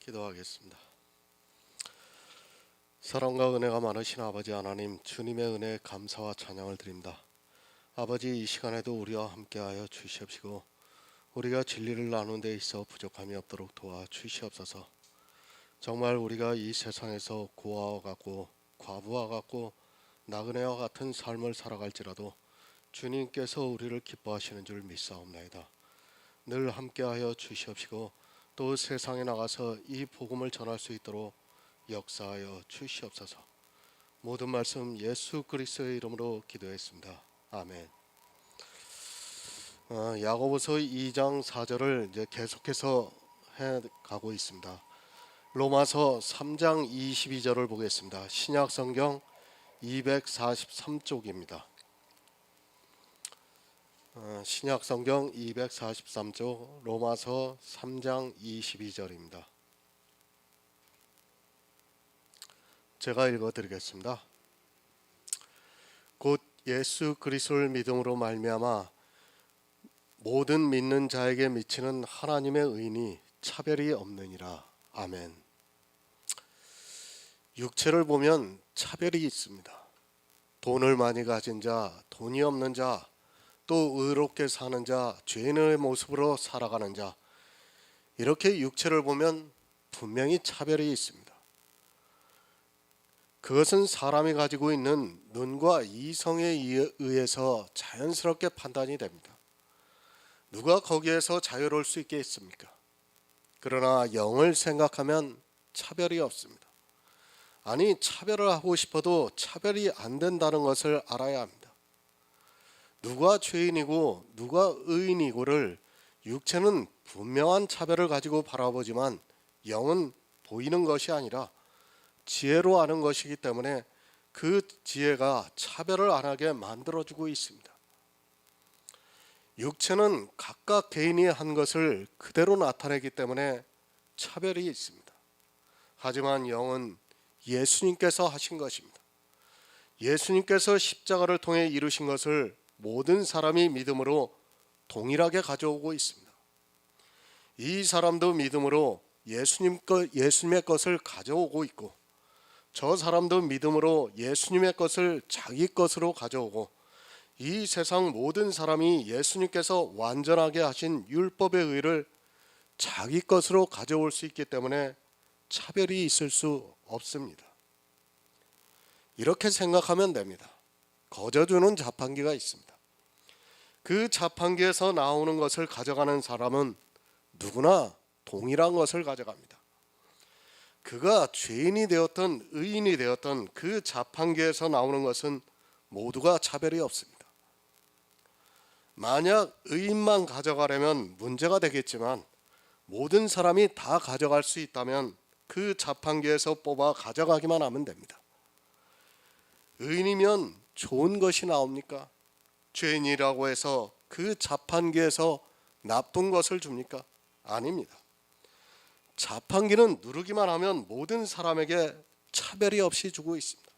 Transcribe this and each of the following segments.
기도하겠습니다. 사랑과 은혜가 많으신 아버지 하나님, 주님의 은혜에 감사와 찬양을 드립니다. 아버지, 이 시간에도 우리와 함께하여 주시옵시고 우리가 진리를 나누는 데 있어 부족함이 없도록 도와주시옵소서. 정말 우리가 이 세상에서 고아와 같고 과부와 같고 나그네와 같은 삶을 살아갈지라도 주님께서 우리를 기뻐하시는 줄 믿사옵나이다. 늘 함께하여 주시옵시고 또 세상에 나가서 이 복음을 전할 수 있도록 역사하여 주시옵소서. 모든 말씀 예수 그리스도의 이름으로 기도했습니다. 아멘. 야고보서 2장 4절을 이제 계속해서 해가고 있습니다. 로마서 3장 22절을 보겠습니다. 신약 성경 243쪽입니다. 신약 성경 243쪽 로마서 3장 22절입니다. 제가 읽어드리겠습니다. 곧 예수 그리스도를 믿음으로 말미암아 모든 믿는 자에게 미치는 하나님의 의인이 차별이 없느니라. 아멘. 육체를 보면 차별이 있습니다. 돈을 많이 가진 자, 돈이 없는 자, 또 의롭게 사는 자, 죄인의 모습으로 살아가는 자, 이렇게 육체를 보면 분명히 차별이 있습니다. 그것은 사람이 가지고 있는 눈과 이성에 의해서 자연스럽게 판단이 됩니다. 누가 거기에서 자유로울 수 있겠습니까? 그러나 영을 생각하면 차별이 없습니다. 아니, 차별을 하고 싶어도 차별이 안 된다는 것을 알아야 합니다. 누가 죄인이고 누가 의인이고를 육체는 분명한 차별을 가지고 바라보지만 영은 보이는 것이 아니라 지혜로 아는 것이기 때문에 그 지혜가 차별을 안 하게 만들어주고 있습니다. 육체는 각각 개인이 한 것을 그대로 나타내기 때문에 차별이 있습니다. 하지만 영은 예수님께서 하신 것입니다. 예수님께서 십자가를 통해 이루신 것을 모든 사람이 믿음으로 동일하게 가져오고 있습니다. 이 사람도 믿음으로 예수님의 것을 가져오고 있고, 저 사람도 믿음으로 예수님의 것을 자기 것으로 가져오고, 이 세상 모든 사람이 예수님께서 완전하게 하신 율법의 의를 자기 것으로 가져올 수 있기 때문에 차별이 있을 수 없습니다. 이렇게 생각하면 됩니다. 거저주는 자판기가 있습니다. 그 자판기에서 나오는 것을 가져가는 사람은 누구나 동일한 것을 가져갑니다. 그가 죄인이 되었던 의인이 되었던 그 자판기에서 나오는 것은 모두가 차별이 없습니다. 만약 의인만 가져가려면 문제가 되겠지만 모든 사람이 다 가져갈 수 있다면 그 자판기에서 뽑아 가져가기만 하면 됩니다. 의인이면 좋은 것이 나옵니까? 죄인이라고 해서 그 자판기에서 나쁜 것을 줍니까? 아닙니다. 자판기는 누르기만 하면 모든 사람에게 차별이 없이 주고 있습니다.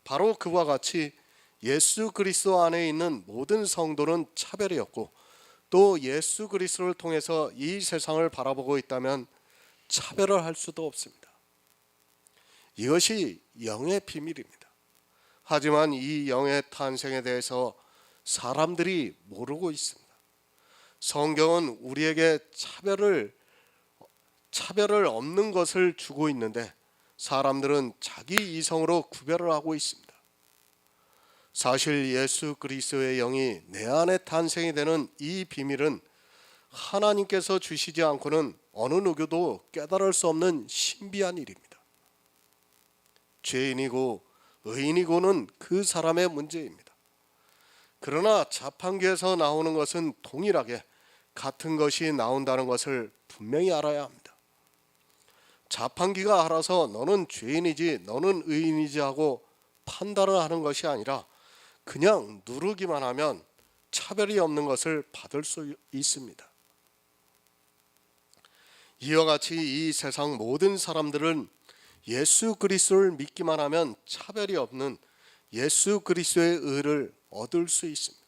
바로 그와 같이 예수 그리스도 안에 있는 모든 성도는 차별이 없고, 또 예수 그리스도를 통해서 이 세상을 바라보고 있다면 차별을 할 수도 없습니다. 이것이 영의 비밀입니다. 하지만 이 영의 탄생에 대해서 사람들이 모르고 있습니다. 성경은 우리에게 차별을 없는 것을 주고 있는데 사람들은 자기 이성으로 구별을 하고 있습니다. 사실 예수 그리스도의 영이 내 안에 탄생이 되는 이 비밀은 하나님께서 주시지 않고는 어느 누구도 깨달을 수 없는 신비한 일입니다. 죄인이고 의인이고는 그 사람의 문제입니다. 그러나 자판기에서 나오는 것은 동일하게 같은 것이 나온다는 것을 분명히 알아야 합니다. 자판기가 알아서 너는 죄인이지 너는 의인이지 하고 판단을 하는 것이 아니라 그냥 누르기만 하면 차별이 없는 것을 받을 수 있습니다. 이와 같이 이 세상 모든 사람들은 예수 그리스도를 믿기만 하면 차별이 없는 예수 그리스도의 의를 얻을 수 있습니다.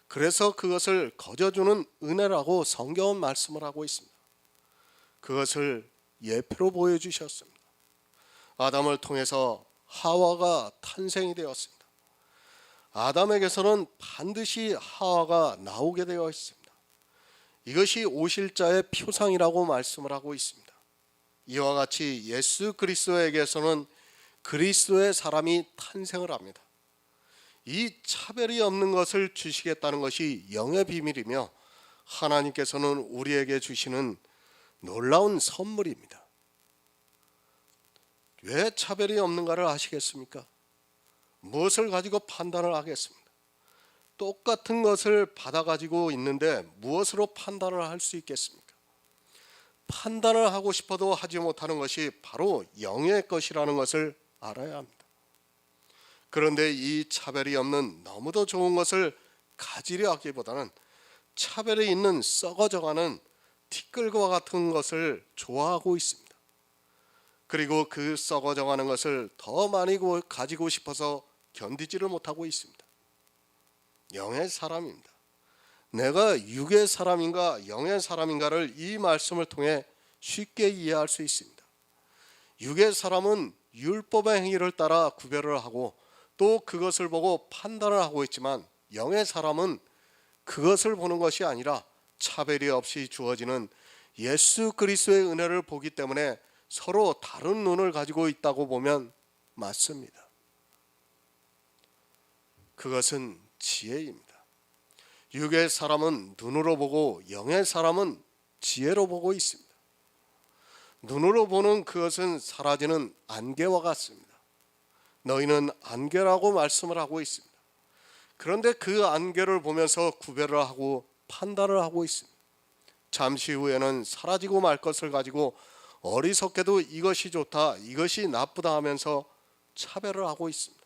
그래서 그것을 거저주는 은혜라고 성경은 말씀을 하고 있습니다. 그것을 예표로 보여주셨습니다. 아담을 통해서 하와가 탄생이 되었습니다. 아담에게서는 반드시 하와가 나오게 되어 있습니다. 이것이 오실 자의 표상이라고 말씀을 하고 있습니다. 이와 같이 예수 그리스도에게서는 그리스도의 사람이 탄생을 합니다. 이 차별이 없는 것을 주시겠다는 것이 영의 비밀이며 하나님께서는 우리에게 주시는 놀라운 선물입니다. 왜 차별이 없는가를 아시겠습니까? 무엇을 가지고 판단을 하겠습니까? 똑같은 것을 받아가지고 있는데 무엇으로 판단을 할 수 있겠습니까? 판단을 하고 싶어도 하지 못하는 것이 바로 영의 것이라는 것을 알아야 합니다. 그런데 이 차별이 없는 너무도 좋은 것을 가지려 하기보다는 차별이 있는 썩어져가는 티끌과 같은 것을 좋아하고 있습니다. 그리고 그 썩어져가는 것을 더 많이 가지고 싶어서 견디지를 못하고 있습니다. 영의 사람입니다. 내가 육의 사람인가 영의 사람인가를 이 말씀을 통해 쉽게 이해할 수 있습니다. 육의 사람은 율법의 행위를 따라 구별을 하고 또 그것을 보고 판단을 하고 있지만 영의 사람은 그것을 보는 것이 아니라 차별이 없이 주어지는 예수 그리스도의 은혜를 보기 때문에 서로 다른 눈을 가지고 있다고 보면 맞습니다. 그것은 지혜입니다. 육의 사람은 눈으로 보고 영의 사람은 지혜로 보고 있습니다. 눈으로 보는 그것은 사라지는 안개와 같습니다. 너희는 안개라고 말씀을 하고 있습니다. 그런데 그 안개를 보면서 구별을 하고 판단을 하고 있습니다. 잠시 후에는 사라지고 말 것을 가지고 어리석게도 이것이 좋다, 이것이 나쁘다 하면서 차별을 하고 있습니다.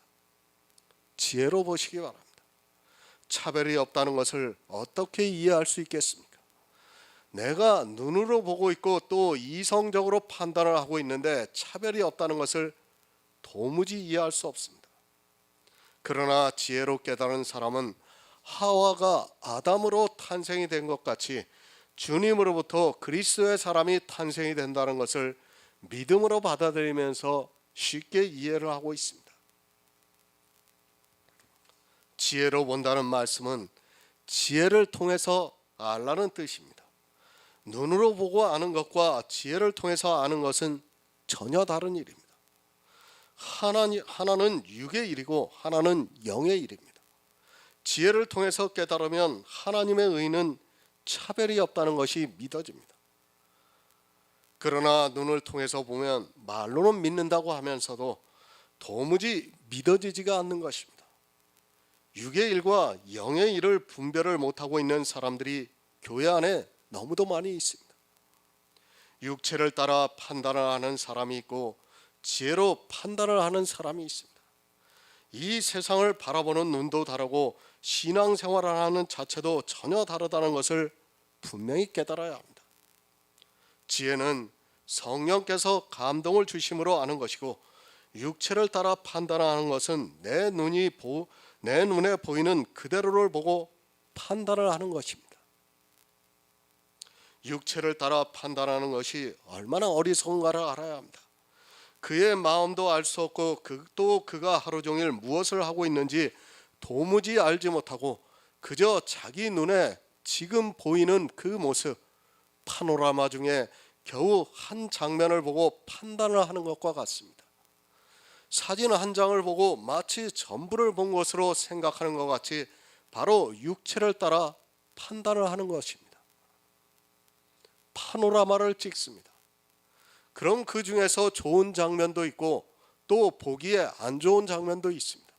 지혜로 보시기 바랍니다. 차별이 없다는 것을 어떻게 이해할 수 있겠습니까? 내가 눈으로 보고 있고 또 이성적으로 판단을 하고 있는데 차별이 없다는 것을 도무지 이해할 수 없습니다. 그러나 지혜로 깨달은 사람은 하와가 아담으로 탄생이 된 것 같이 주님으로부터 그리스도의 사람이 탄생이 된다는 것을 믿음으로 받아들이면서 쉽게 이해를 하고 있습니다. 지혜로 본다는 말씀은 지혜를 통해서 알라는 뜻입니다. 눈으로 보고 아는 것과 지혜를 통해서 아는 것은 전혀 다른 일입니다. 하나는 육의 일이고 하나는 영의 일입니다. 지혜를 통해서 깨달으면 하나님의 의는 차별이 없다는 것이 믿어집니다. 그러나 눈을 통해서 보면 말로는 믿는다고 하면서도 도무지 믿어지지가 않는 것입니다. 육의 일과 영의 일을 분별을 못하고 있는 사람들이 교회 안에 너무도 많이 있습니다. 육체를 따라 판단을 하는 사람이 있고 지혜로 판단을 하는 사람이 있습니다. 이 세상을 바라보는 눈도 다르고 신앙생활을 하는 자체도 전혀 다르다는 것을 분명히 깨달아야 합니다. 지혜는 성령께서 감동을 주심으로 아는 것이고 육체를 따라 판단하는 것은 내 눈에 보이는 그대로를 보고 판단을 하는 것입니다. 육체를 따라 판단하는 것이 얼마나 어리석은가를 알아야 합니다. 그의 마음도 알 수 없고 또 그가 하루 종일 무엇을 하고 있는지 도무지 알지 못하고 그저 자기 눈에 지금 보이는 그 모습, 파노라마 중에 겨우 한 장면을 보고 판단을 하는 것과 같습니다. 사진 한 장을 보고 마치 전부를 본 것으로 생각하는 것 같이 바로 육체를 따라 판단을 하는 것입니다. 파노라마를 찍습니다. 그럼 그 중에서 좋은 장면도 있고 또 보기에 안 좋은 장면도 있습니다.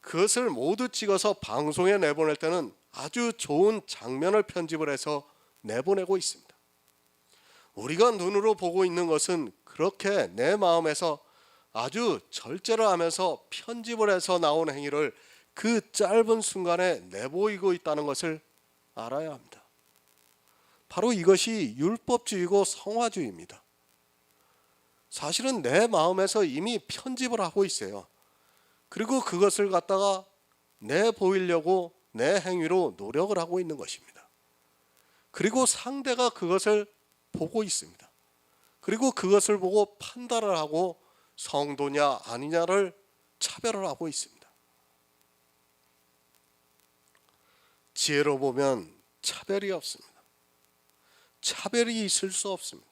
그것을 모두 찍어서 방송에 내보낼 때는 아주 좋은 장면을 편집을 해서 내보내고 있습니다. 우리가 눈으로 보고 있는 것은 그렇게 내 마음에서 아주 절제를 하면서 편집을 해서 나온 행위를 그 짧은 순간에 내보이고 있다는 것을 알아야 합니다. 바로 이것이 율법주의고 성화주의입니다. 사실은 내 마음에서 이미 편집을 하고 있어요. 그리고 그것을 갖다가 내보이려고 내 행위로 노력을 하고 있는 것입니다. 그리고 상대가 그것을 보고 있습니다. 그리고 그것을 보고 판단을 하고 성도냐 아니냐를 차별을 하고 있습니다. 지혜로 보면 차별이 없습니다. 차별이 있을 수 없습니다.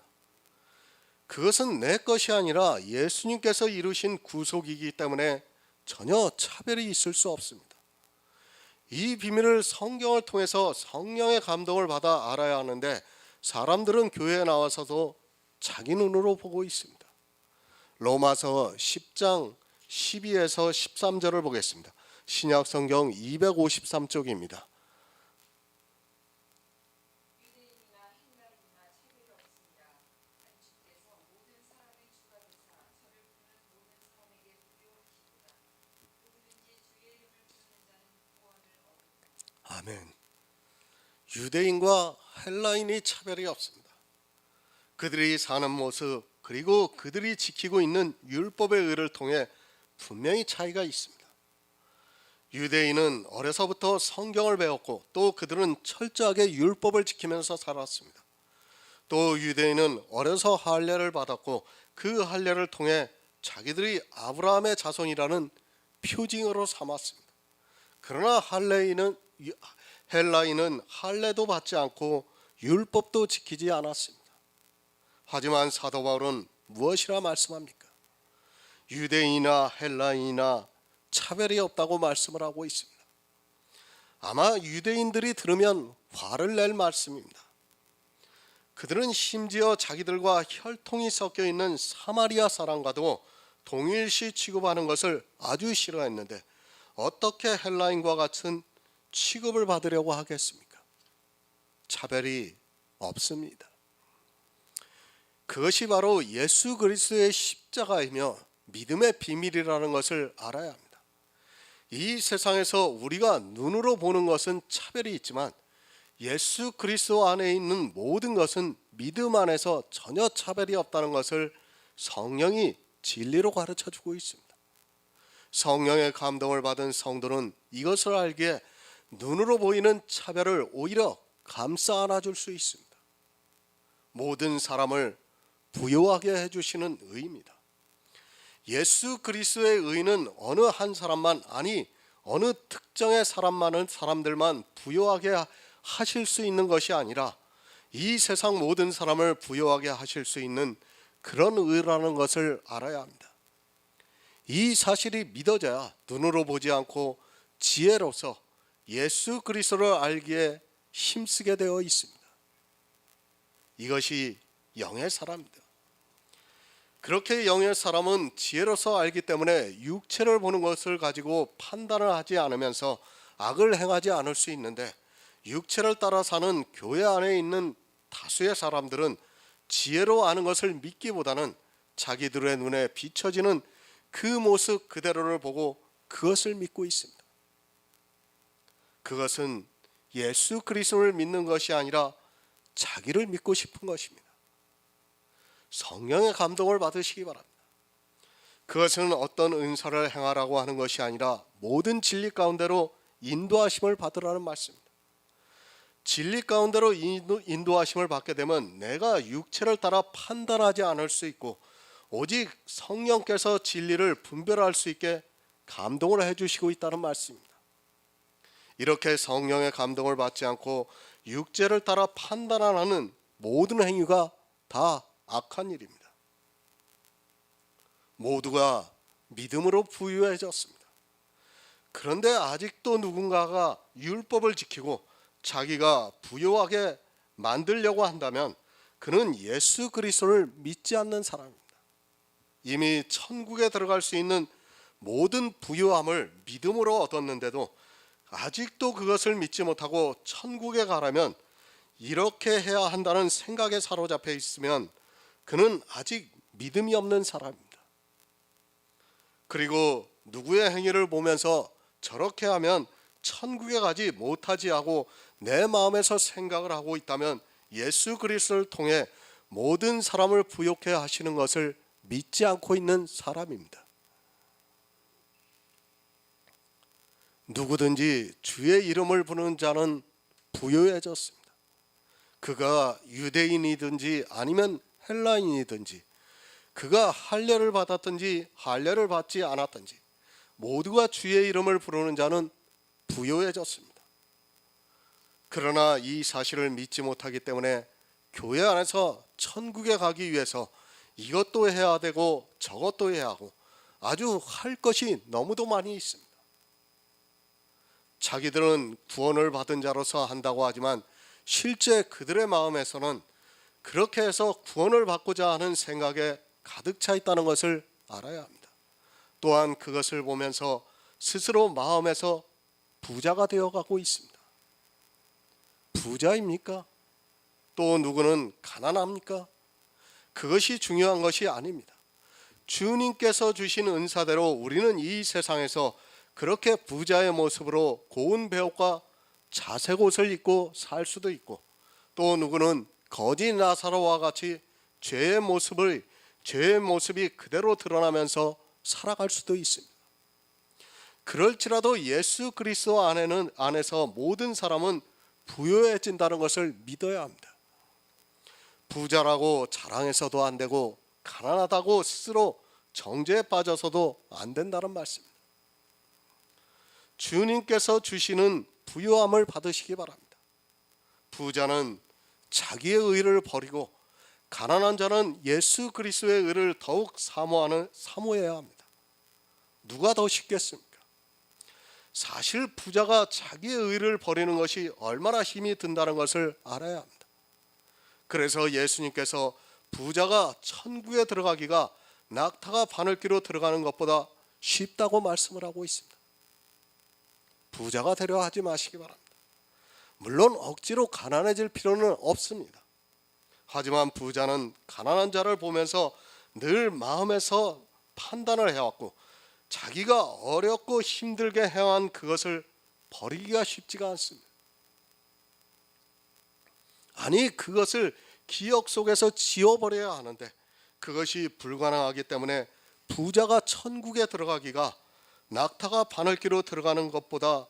그것은 내 것이 아니라 예수님께서 이루신 구속이기 때문에 전혀 차별이 있을 수 없습니다. 이 비밀을 성경을 통해서 성령의 감동을 받아 알아야 하는데 사람들은 교회에 나와서도 자기 눈으로 보고 있습니다. 로마서 10장 12에서 13절을 보겠습니다. 신약 성경 253쪽입니다. 아멘. 유대인과 헬라인이 차별이 없습니다. 그들이 사는 모습 그리고 그들이 지키고 있는 율법의 의를 통해 분명히 차이가 있습니다. 유대인은 어려서부터 성경을 배웠고 또 그들은 철저하게 율법을 지키면서 살았습니다. 또 유대인은 어려서 할례를 받았고 그 할례를 통해 자기들이 아브라함의 자손이라는 표징으로 삼았습니다. 그러나 헬라인은 할례도 받지 않고 율법도 지키지 않았습니다. 하지만 사도 바울은 무엇이라 말씀합니까? 유대인이나 헬라인이나 차별이 없다고 말씀을 하고 있습니다. 아마 유대인들이 들으면 화를 낼 말씀입니다. 그들은 심지어 자기들과 혈통이 섞여 있는 사마리아 사람과도 동일시 취급하는 것을 아주 싫어했는데 어떻게 헬라인과 같은 취급을 받으려고 하겠습니까? 차별이 없습니다. 그것이 바로 예수 그리스도의 십자가이며 믿음의 비밀이라는 것을 알아야 합니다. 이 세상에서 우리가 눈으로 보는 것은 차별이 있지만 예수 그리스도 안에 있는 모든 것은 믿음 안에서 전혀 차별이 없다는 것을 성령이 진리로 가르쳐주고 있습니다. 성령의 감동을 받은 성도는 이것을 알기에 눈으로 보이는 차별을 오히려 감싸 안아줄 수 있습니다. 모든 사람을 부요하게 해주시는 의입니다. 예수 그리스도의 의는 어느 한 사람만 아니 어느 특정의 사람들만 부요하게 하실 수 있는 것이 아니라 이 세상 모든 사람을 부요하게 하실 수 있는 그런 의라는 것을 알아야 합니다. 이 사실이 믿어져야 눈으로 보지 않고 지혜로서 예수 그리스도를 알기에 힘쓰게 되어 있습니다. 이것이 영의 사람입니다. 그렇게 영의 사람은 지혜로서 알기 때문에 육체를 보는 것을 가지고 판단을 하지 않으면서 악을 행하지 않을 수 있는데 육체를 따라 사는 교회 안에 있는 다수의 사람들은 지혜로 아는 것을 믿기보다는 자기들의 눈에 비춰지는 그 모습 그대로를 보고 그것을 믿고 있습니다. 그것은 예수 그리스도를 믿는 것이 아니라 자기를 믿고 싶은 것입니다. 성령의 감동을 받으시기 바랍니다. 그것은 어떤 은사를 행하라고 하는 것이 아니라 모든 진리 가운데로 인도하심을 받으라는 말씀입니다. 진리 가운데로 인도하심을 받게 되면 내가 육체를 따라 판단하지 않을 수 있고 오직 성령께서 진리를 분별할 수 있게 감동을 해주시고 있다는 말씀입니다. 이렇게 성령의 감동을 받지 않고 육체를 따라 판단하는 모든 행위가 다 악한 일입니다. 모두가 믿음으로 부유해졌습니다. 그런데 아직도 누군가가 율법을 지키고 자기가 부유하게 만들려고 한다면 그는 예수 그리스도를 믿지 않는 사람입니다. 이미 천국에 들어갈 수 있는 모든 부유함을 믿음으로 얻었는데도 아직도 그것을 믿지 못하고 천국에 가려면 이렇게 해야 한다는 생각에 사로잡혀 있으면 그는 아직 믿음이 없는 사람입니다. 그리고 누구의 행위를 보면서 저렇게 하면 천국에 가지 못하지 하고 내 마음에서 생각을 하고 있다면 예수 그리스도를 통해 모든 사람을 부욕해 하시는 것을 믿지 않고 있는 사람입니다. 누구든지 주의 이름을 부르는 자는 부유해졌습니다. 그가 유대인이든지 아니면 헬라인이든지 그가 할례를 받았든지 할례를 받지 않았든지 모두가 주의 이름을 부르는 자는 부요해졌습니다. 그러나 이 사실을 믿지 못하기 때문에 교회 안에서 천국에 가기 위해서 이것도 해야 되고 저것도 해야 하고 아주 할 것이 너무도 많이 있습니다. 자기들은 구원을 받은 자로서 한다고 하지만 실제 그들의 마음에서는 그렇게 해서 구원을 받고자 하는 생각에 가득 차 있다는 것을 알아야 합니다. 또한 그것을 보면서 스스로 마음에서 부자가 되어가고 있습니다. 부자입니까? 또 누구는 가난합니까? 그것이 중요한 것이 아닙니다. 주님께서 주신 은사대로 우리는 이 세상에서 그렇게 부자의 모습으로 고운 배옷과 자색 옷을 입고 살 수도 있고, 또 누구는 거지 나사로와 같이 죄의 모습이 그대로 드러나면서 살아갈 수도 있습니다. 그럴지라도 예수 그리스도 안에서 모든 사람은 부유해진다는 것을 믿어야 합니다. 부자라고 자랑해서도 안 되고 가난하다고 스스로 정죄에 빠져서도 안 된다는 말씀입니다. 주님께서 주시는 부유함을 받으시기 바랍니다. 부자는 자기의 의를 버리고 가난한 자는 예수 그리스도의 의를 더욱 사모해야 합니다. 누가 더 쉽겠습니까? 사실 부자가 자기의 의를 버리는 것이 얼마나 힘이 든다는 것을 알아야 합니다. 그래서 예수님께서 부자가 천국에 들어가기가 낙타가 바늘귀로 들어가는 것보다 쉽다고 말씀을 하고 있습니다. 부자가 되려 하지 마시기 바랍니다. 물론 억지로 가난해질 필요는 없습니다. 하지만 부자는 가난한 자를 보면서 늘 마음에서 판단을 해왔고 자기가 어렵고 힘들게 해온 그것을 버리기가 쉽지가 않습니다. 아니, 그것을 기억 속에서 지워버려야 하는데 그것이 불가능하기 때문에 부자가 천국에 들어가기가 낙타가 바늘귀로 들어가는 것보다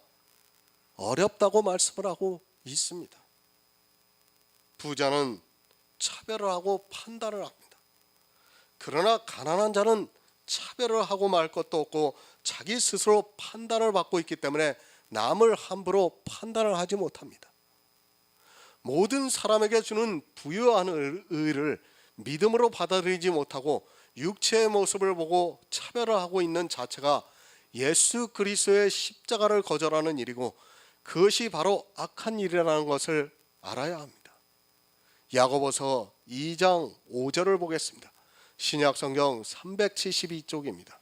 어렵다고 말씀을 하고 있습니다. 부자는 차별을 하고 판단을 합니다. 그러나 가난한 자는 차별을 하고 말 것도 없고 자기 스스로 판단을 받고 있기 때문에 남을 함부로 판단을 하지 못합니다. 모든 사람에게 주는 부유한 의를 믿음으로 받아들이지 못하고 육체의 모습을 보고 차별을 하고 있는 자체가 예수 그리스도의 십자가를 거절하는 일이고 그것이 바로 악한 일이라는 것을 알아야 합니다. 야고보서 2장 5절을 보겠습니다. 신약 성경 372쪽입니다.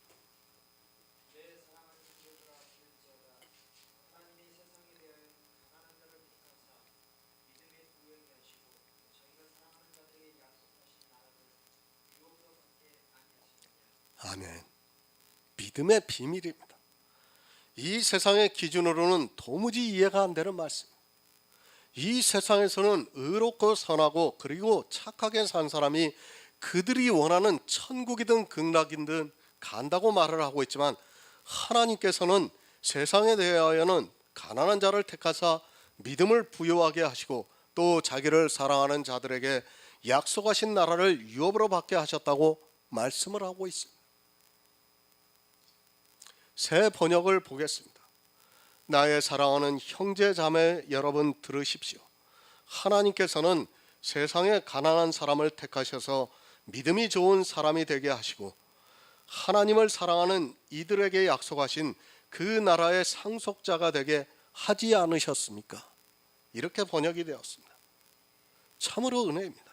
아멘. 믿음의 비밀입니다. 이 세상의 기준으로는 도무지 이해가 안 되는 말씀. 이 세상에서는 의롭고 선하고 그리고 착하게 산 사람이 그들이 원하는 천국이든 극락이든 간다고 말을 하고 있지만 하나님께서는 세상에 대하여는 가난한 자를 택하사 믿음을 부여하게 하시고 또 자기를 사랑하는 자들에게 약속하신 나라를 유업으로 받게 하셨다고 말씀을 하고 있습니다. 새 번역을 보겠습니다. 나의 사랑하는 형제 자매 여러분, 들으십시오. 하나님께서는 세상에 가난한 사람을 택하셔서 믿음이 좋은 사람이 되게 하시고 하나님을 사랑하는 이들에게 약속하신 그 나라의 상속자가 되게 하지 않으셨습니까? 이렇게 번역이 되었습니다. 참으로 은혜입니다.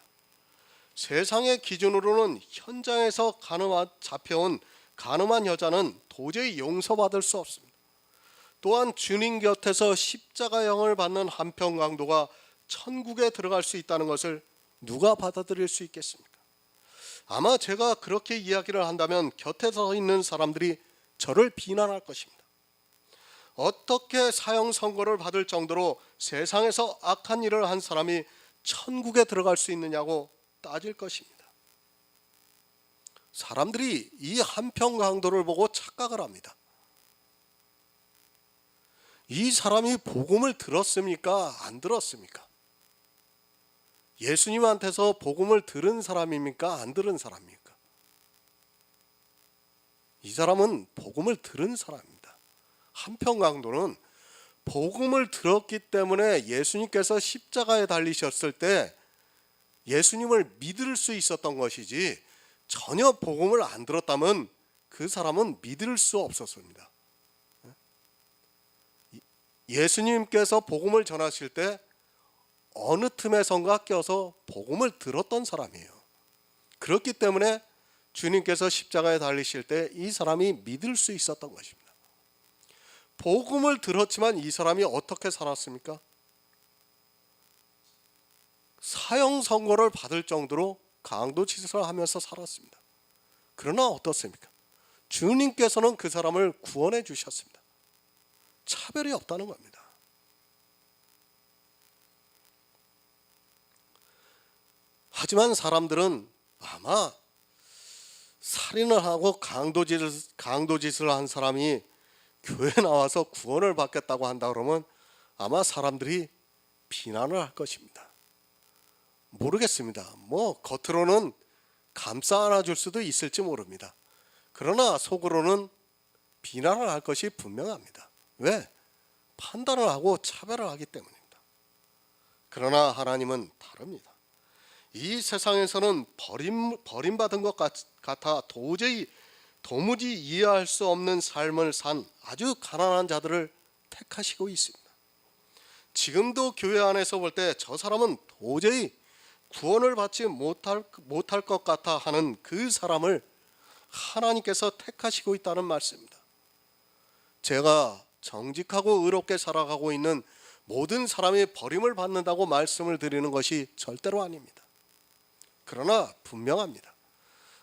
세상의 기준으로는 현장에서 잡혀온 가늠한 여자는 도저히 용서받을 수 없습니다. 또한 주님 곁에서 십자가형을 받는 한평 강도가 천국에 들어갈 수 있다는 것을 누가 받아들일 수 있겠습니까? 아마 제가 그렇게 이야기를 한다면 곁에 서 있는 사람들이 저를 비난할 것입니다. 어떻게 사형 선고를 받을 정도로 세상에서 악한 일을 한 사람이 천국에 들어갈 수 있느냐고 따질 것입니다. 사람들이 이 한평 강도를 보고 착각을 합니다. 이 사람이 복음을 들었습니까? 안 들었습니까? 예수님한테서 복음을 들은 사람입니까? 안 들은 사람입니까? 이 사람은 복음을 들은 사람입니다. 한편 강도는 복음을 들었기 때문에 예수님께서 십자가에 달리셨을 때 예수님을 믿을 수 있었던 것이지, 전혀 복음을 안 들었다면 그 사람은 믿을 수 없었습니다. 예수님께서 복음을 전하실 때 어느 틈에선가 껴서 복음을 들었던 사람이에요. 그렇기 때문에 주님께서 십자가에 달리실 때 이 사람이 믿을 수 있었던 것입니다. 복음을 들었지만 이 사람이 어떻게 살았습니까? 사형 선고를 받을 정도로 강도짓을 하면서 살았습니다. 그러나 어떻습니까? 주님께서는 그 사람을 구원해 주셨습니다. 차별이 없다는 겁니다. 하지만 사람들은 아마 살인을 하고 강도짓을 한 사람이 교회 나와서 구원을 받겠다고 한다 그러면 아마 사람들이 비난을 할 것입니다. 모르겠습니다. 겉으로는 감싸 안아줄 수도 있을지 모릅니다. 그러나 속으로는 비난을 할 것이 분명합니다. 왜? 판단을 하고 차별을 하기 때문입니다. 그러나 하나님은 다릅니다. 이 세상에서는 버림받은 것 같아 도무지 이해할 수 없는 삶을 산 아주 가난한 자들을 택하시고 있습니다. 지금도 교회 안에서 볼 때 저 사람은 도저히 구원을 받지 못할 것 같아 하는 그 사람을 하나님께서 택하시고 있다는 말씀입니다. 제가 정직하고 의롭게 살아가고 있는 모든 사람이 버림을 받는다고 말씀을 드리는 것이 절대로 아닙니다. 그러나 분명합니다.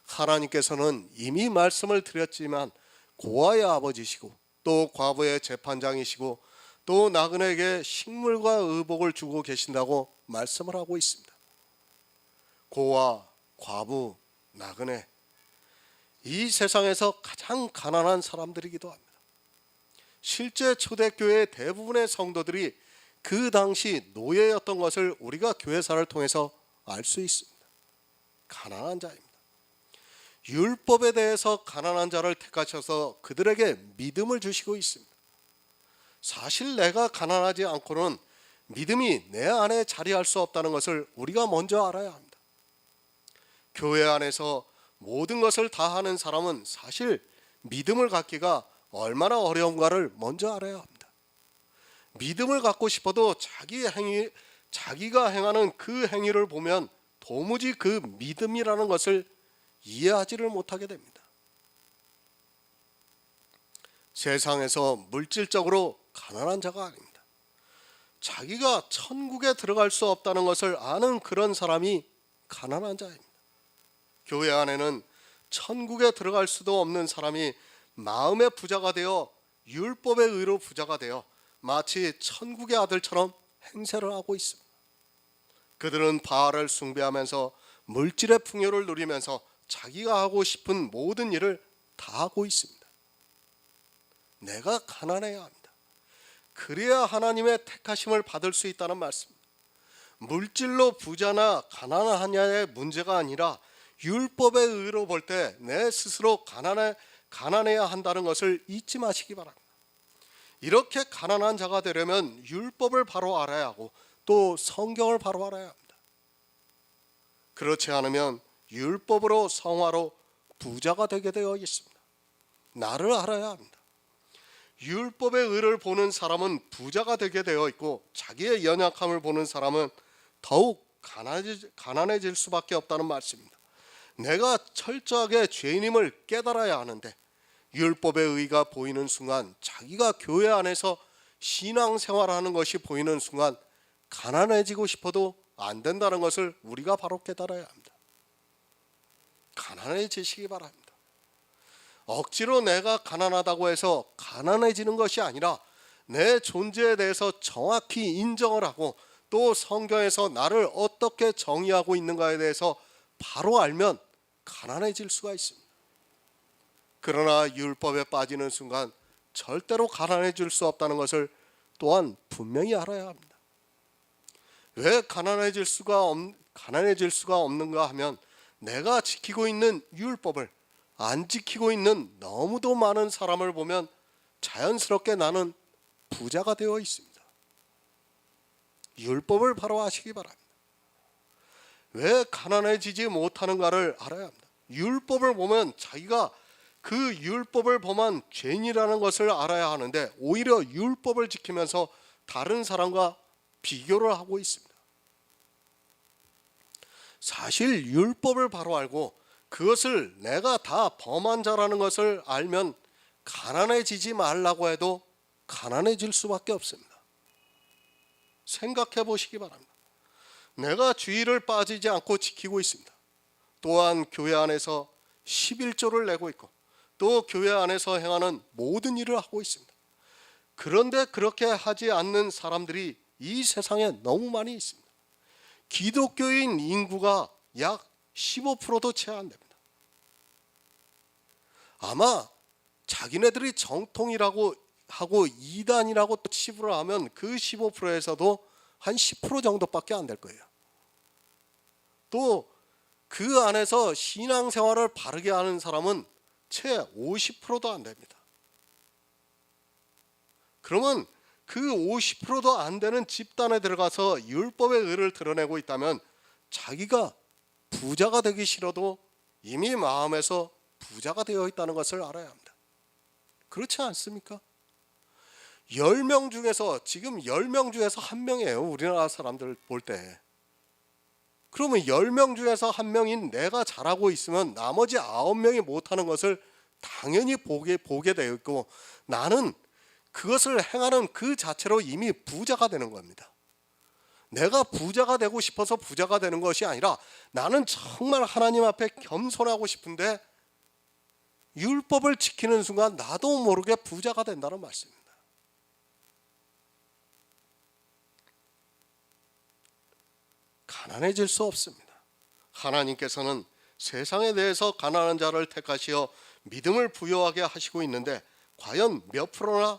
하나님께서는 이미 말씀을 드렸지만 고아의 아버지시고 또 과부의 재판장이시고 또 나그네에게 식물과 의복을 주고 계신다고 말씀을 하고 있습니다. 고아, 과부, 나그네, 이 세상에서 가장 가난한 사람들이기도 합니다. 실제 초대교회 대부분의 성도들이 그 당시 노예였던 것을 우리가 교회사를 통해서 알 수 있습니다. 가난한 자입니다. 율법에 대해서 가난한 자를 택하셔서 그들에게 믿음을 주시고 있습니다. 사실 내가 가난하지 않고는 믿음이 내 안에 자리할 수 없다는 것을 우리가 먼저 알아야 합니다. 교회 안에서 모든 것을 다 하는 사람은 사실 믿음을 갖기가 얼마나 어려운가를 먼저 알아야 합니다. 믿음을 갖고 싶어도 자기가 행하는 그 행위를 보면 도무지 그 믿음이라는 것을 이해하지를 못하게 됩니다. 세상에서 물질적으로 가난한 자가 아닙니다. 자기가 천국에 들어갈 수 없다는 것을 아는 그런 사람이 가난한 자입니다. 교회 안에는 천국에 들어갈 수도 없는 사람이 마음의 부자가 되어 율법의 의로 부자가 되어 마치 천국의 아들처럼 행세를 하고 있습니다. 그들은 바알을 숭배하면서 물질의 풍요를 누리면서 자기가 하고 싶은 모든 일을 다 하고 있습니다. 내가 가난해야 합니다. 그래야 하나님의 택하심을 받을 수 있다는 말씀입니다. 물질로 부자나 가난하냐의 문제가 아니라 율법의 의로 볼 때 내 스스로 가난해야 한다는 것을 잊지 마시기 바랍니다. 이렇게 가난한 자가 되려면 율법을 바로 알아야 하고 또 성경을 바로 알아야 합니다. 그렇지 않으면 율법으로 성화로 부자가 되게 되어 있습니다. 나를 알아야 합니다. 율법의 의를 보는 사람은 부자가 되게 되어 있고 자기의 연약함을 보는 사람은 더욱 가난해질 수밖에 없다는 말씀입니다. 내가 철저하게 죄인임을 깨달아야 하는데 율법의 의가 보이는 순간, 자기가 교회 안에서 신앙생활하는 것이 보이는 순간 가난해지고 싶어도 안 된다는 것을 우리가 바로 깨달아야 합니다. 가난해지시기 바랍니다. 억지로 내가 가난하다고 해서 가난해지는 것이 아니라 내 존재에 대해서 정확히 인정을 하고 또 성경에서 나를 어떻게 정의하고 있는가에 대해서 바로 알면 가난해질 수가 있습니다. 그러나 율법에 빠지는 순간 절대로 가난해질 수 없다는 것을 또한 분명히 알아야 합니다. 왜 가난해질 수가 가난해질 수가 없는가 하면 내가 지키고 있는 율법을 안 지키고 있는 너무도 많은 사람을 보면 자연스럽게 나는 부자가 되어 있습니다. 율법을 바로 아시기 바랍니다. 왜 가난해지지 못하는가를 알아야 합니다. 율법을 보면 자기가 그 율법을 범한 죄인이라는 것을 알아야 하는데 오히려 율법을 지키면서 다른 사람과 비교를 하고 있습니다. 사실 율법을 바로 알고 그것을 내가 다 범한 자라는 것을 알면 가난해지지 말라고 해도 가난해질 수밖에 없습니다. 생각해 보시기 바랍니다. 내가 주의를 빠지지 않고 지키고 있습니다. 또한 교회 안에서 11조를 내고 있고 또 교회 안에서 행하는 모든 일을 하고 있습니다. 그런데 그렇게 하지 않는 사람들이 이 세상에 너무 많이 있습니다. 기독교인 인구가 약 15%도 채 안 됩니다. 아마 자기네들이 정통이라고 하고 이단이라고 치부를 하면 그 15%에서도 한 10% 정도밖에 안 될 거예요. 또 그 안에서 신앙생활을 바르게 하는 사람은 채 50%도 안 됩니다. 그러면 그 50%도 안 되는 집단에 들어가서 율법의 의를 드러내고 있다면 자기가 부자가 되기 싫어도 이미 마음에서 부자가 되어 있다는 것을 알아야 합니다. 그렇지 않습니까? 10명 중에서 지금 10명 중에서 1명이에요. 우리나라 사람들 볼 때. 그러면 10명 중에서 1명인 내가 잘하고 있으면 나머지 9명이 못하는 것을 당연히 보게 되어 있고 나는 그것을 행하는 그 자체로 이미 부자가 되는 겁니다. 내가 부자가 되고 싶어서 부자가 되는 것이 아니라 나는 정말 하나님 앞에 겸손하고 싶은데 율법을 지키는 순간 나도 모르게 부자가 된다는 말씀입니다. 가난해질 수 없습니다. 하나님께서는 세상에 대해서 가난한 자를 택하시어 믿음을 부여하게 하시고 있는데 과연 몇 프로나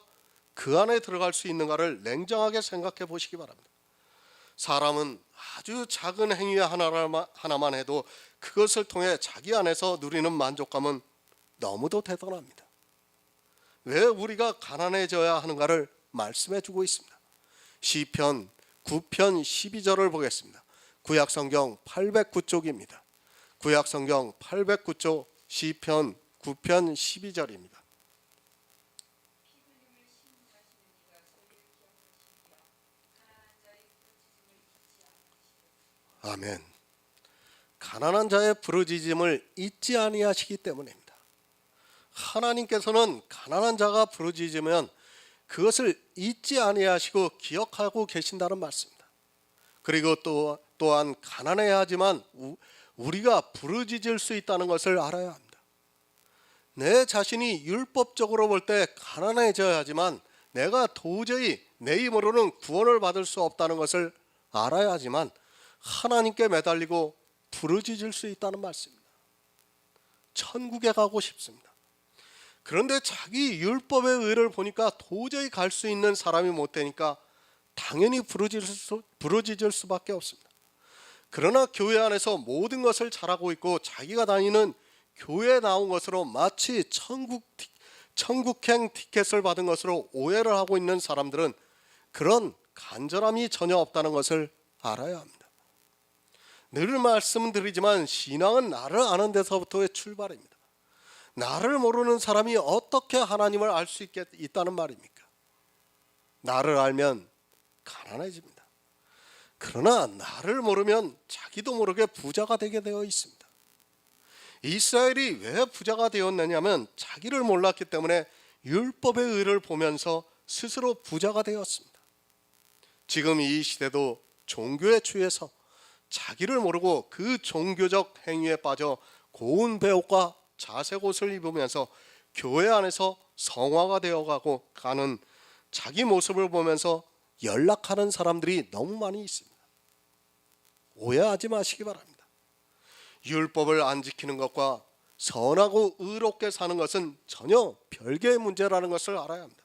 그 안에 들어갈 수 있는가를 냉정하게 생각해 보시기 바랍니다. 사람은 아주 작은 행위 하나만 해도 그것을 통해 자기 안에서 누리는 만족감은 너무도 대단합니다. 왜 우리가 가난해져야 하는가를 말씀해 주고 있습니다. 시편 9편 12절을 보겠습니다. 구약성경 809쪽입니다. 구약성경 809쪽 시편 9편 12절입니다. 아멘. 가난한 자의 부르짖음을 잊지 아니하시기 때문입니다. 하나님께서는 가난한 자가 부르짖으면 그것을 잊지 아니하시고 기억하고 계신다는 말씀입니다. 그리고 또한 가난해야 하지만 우리가 부르짖을 수 있다는 것을 알아야 합니다. 내 자신이 율법적으로 볼 때 가난해져야 하지만 내가 도저히 내 힘으로는 구원을 받을 수 없다는 것을 알아야 하지만 하나님께 매달리고 부르짖을 수 있다는 말씀입니다. 천국에 가고 싶습니다. 그런데 자기 율법의 의를 보니까 도저히 갈 수 있는 사람이 못 되니까 당연히 부르짖을 수밖에 없습니다. 그러나 교회 안에서 모든 것을 잘하고 있고 자기가 다니는 교회에 나온 것으로 마치 천국행 티켓을 받은 것으로 오해를 하고 있는 사람들은 그런 간절함이 전혀 없다는 것을 알아야 합니다. 늘 말씀드리지만 신앙은 나를 아는 데서부터의 출발입니다. 나를 모르는 사람이 어떻게 하나님을 알 수 있다는 말입니까? 나를 알면 가난해집니다. 그러나 나를 모르면 자기도 모르게 부자가 되게 되어 있습니다. 이스라엘이 왜 부자가 되었느냐면 자기를 몰랐기 때문에 율법의 의를 보면서 스스로 부자가 되었습니다. 지금 이 시대도 종교에 취해서 자기를 모르고 그 종교적 행위에 빠져 고운 배옷과 자색 옷을 입으면서 교회 안에서 성화가 되어가고 가는 자기 모습을 보면서 연락하는 사람들이 너무 많이 있습니다. 오해하지 마시기 바랍니다. 율법을 안 지키는 것과 선하고 의롭게 사는 것은 전혀 별개의 문제라는 것을 알아야 합니다.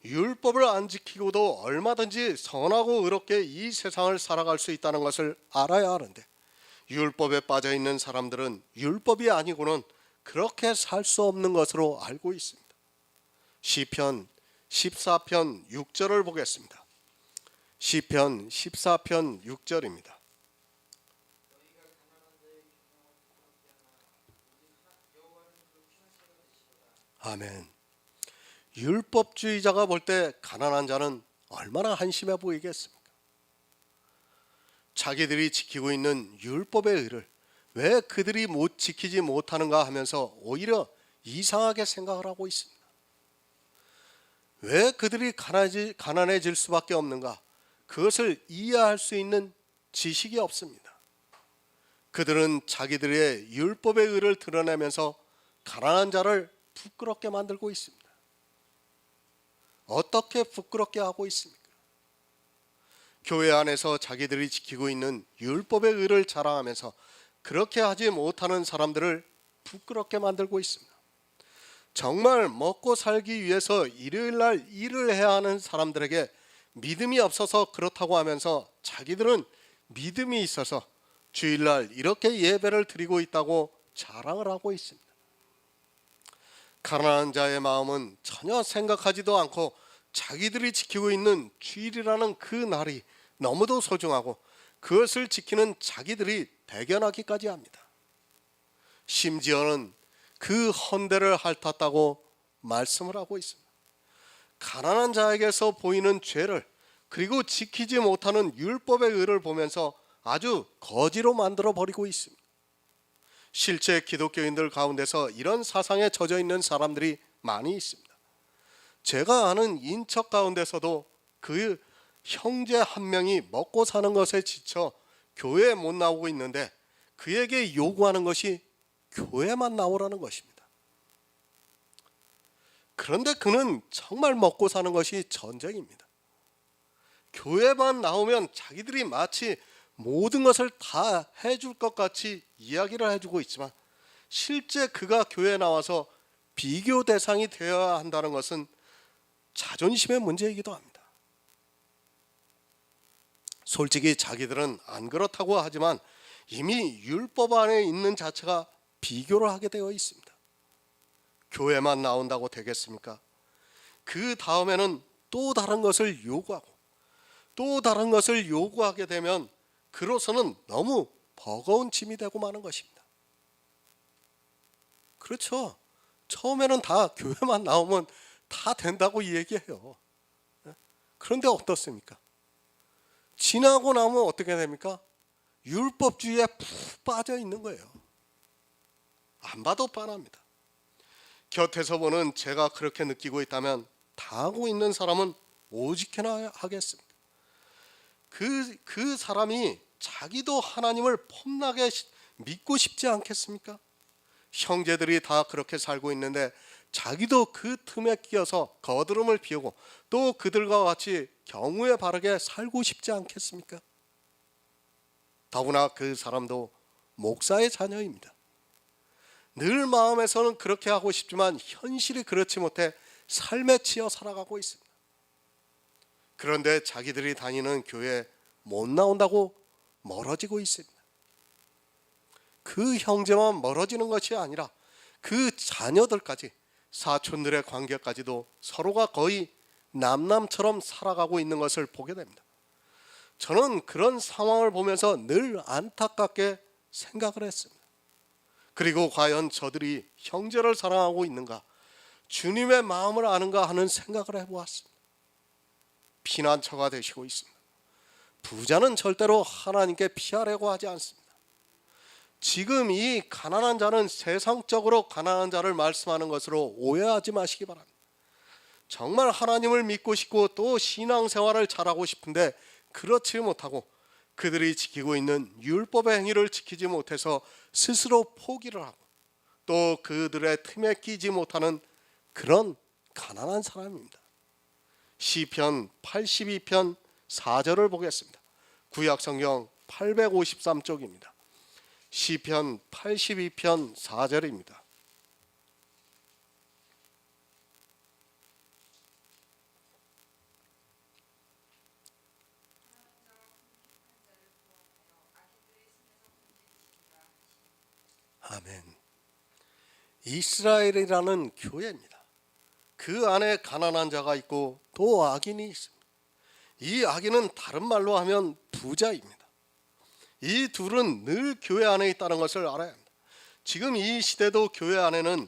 율법을 안 지키고도 얼마든지 선하고 의롭게 이 세상을 살아갈 수 있다는 것을 알아야 하는데, 율법에 빠져 있는 사람들은 율법이 아니고는 그렇게 살 수 없는 것으로 알고 있습니다. 시편 14편 6절을 보겠습니다. 시편 14편 6절입니다. 아멘. 율법주의자가 볼 때 가난한 자는 얼마나 한심해 보이겠습니까? 자기들이 지키고 있는 율법의 의를 왜 그들이 못 지키지 못하는가 하면서 오히려 이상하게 생각을 하고 있습니다. 왜 그들이 가난해질 수밖에 없는가? 그것을 이해할 수 있는 지식이 없습니다. 그들은 자기들의 율법의 의를 드러내면서 가난한 자를 부끄럽게 만들고 있습니다. 어떻게 부끄럽게 하고 있습니까? 교회 안에서 자기들이 지키고 있는 율법의 의를 자랑하면서 그렇게 하지 못하는 사람들을 부끄럽게 만들고 있습니다. 정말 먹고 살기 위해서 일요일 날 일을 해야 하는 사람들에게 믿음이 없어서 그렇다고 하면서 자기들은 믿음이 있어서 주일날 이렇게 예배를 드리고 있다고 자랑을 하고 있습니다. 가난한 자의 마음은 전혀 생각하지도 않고 자기들이 지키고 있는 주일이라는 그 날이 너무도 소중하고 그것을 지키는 자기들이 대견하기까지 합니다. 심지어는 그 헌대를 핥았다고 말씀을 하고 있습니다. 가난한 자에게서 보이는 죄를 그리고 지키지 못하는 율법의 의를 보면서 아주 거지로 만들어 버리고 있습니다. 실제 기독교인들 가운데서 이런 사상에 젖어 있는 사람들이 많이 있습니다. 제가 아는 인척 가운데서도 그 형제 한 명이 먹고 사는 것에 지쳐 교회에 못 나오고 있는데 그에게 요구하는 것이 교회만 나오라는 것입니다. 그런데 그는 정말 먹고 사는 것이 전쟁입니다. 교회만 나오면 자기들이 마치 모든 것을 다 해줄 것 같이 이야기를 해주고 있지만 실제 그가 교회에 나와서 비교 대상이 되어야 한다는 것은 자존심의 문제이기도 합니다. 솔직히 자기들은 안 그렇다고 하지만 이미 율법 안에 있는 자체가 비교를 하게 되어 있습니다. 교회만 나온다고 되겠습니까? 그 다음에는 또 다른 것을 요구하고 또 다른 것을 요구하게 되면 그로서는 너무 버거운 짐이 되고 마는 것입니다. 그렇죠. 처음에는 다 교회만 나오면 다 된다고 얘기해요. 그런데 어떻습니까? 지나고 나면 어떻게 됩니까? 율법주의에 푹 빠져 있는 거예요. 안 봐도 뻔합니다. 곁에서 보는 제가 그렇게 느끼고 있다면 다 하고 있는 사람은 오직해나 하겠습니까? 그 사람이 자기도 하나님을 폼나게 믿고 싶지 않겠습니까? 형제들이 다 그렇게 살고 있는데 자기도 그 틈에 끼어서 거드름을 피우고 또 그들과 같이 경우에 바르게 살고 싶지 않겠습니까? 더구나 그 사람도 목사의 자녀입니다. 늘 마음에서는 그렇게 하고 싶지만 현실이 그렇지 못해 삶에 치여 살아가고 있습니다. 그런데 자기들이 다니는 교회에 못 나온다고 멀어지고 있습니다. 그 형제만 멀어지는 것이 아니라 그 자녀들까지 사촌들의 관계까지도 서로가 거의 남남처럼 살아가고 있는 것을 보게 됩니다. 저는 그런 상황을 보면서 늘 안타깝게 생각을 했습니다. 그리고 과연 저들이 형제를 사랑하고 있는가, 주님의 마음을 아는가 하는 생각을 해보았습니다. 피난처가 되시고 있습니다. 부자는 절대로 하나님께 피하려고 하지 않습니다. 지금 이 가난한 자는 세상적으로 가난한 자를 말씀하는 것으로 오해하지 마시기 바랍니다. 정말 하나님을 믿고 싶고 또 신앙생활을 잘하고 싶은데 그렇지 못하고 그들이 지키고 있는 율법의 행위를 지키지 못해서 스스로 포기를 하고 또 그들의 틈에 끼지 못하는 그런 가난한 사람입니다. 시편 82편 4절을 보겠습니다. 구약성경 853쪽입니다. 시편 82편 4절입니다. 아멘. 이스라엘이라는 교회입니다. 그 안에 가난한 자가 있고 또 악인이 있습니다. 이 악인은 다른 말로 하면 부자입니다. 이 둘은 늘 교회 안에 있다는 것을 알아야 합니다. 지금 이 시대도 교회 안에는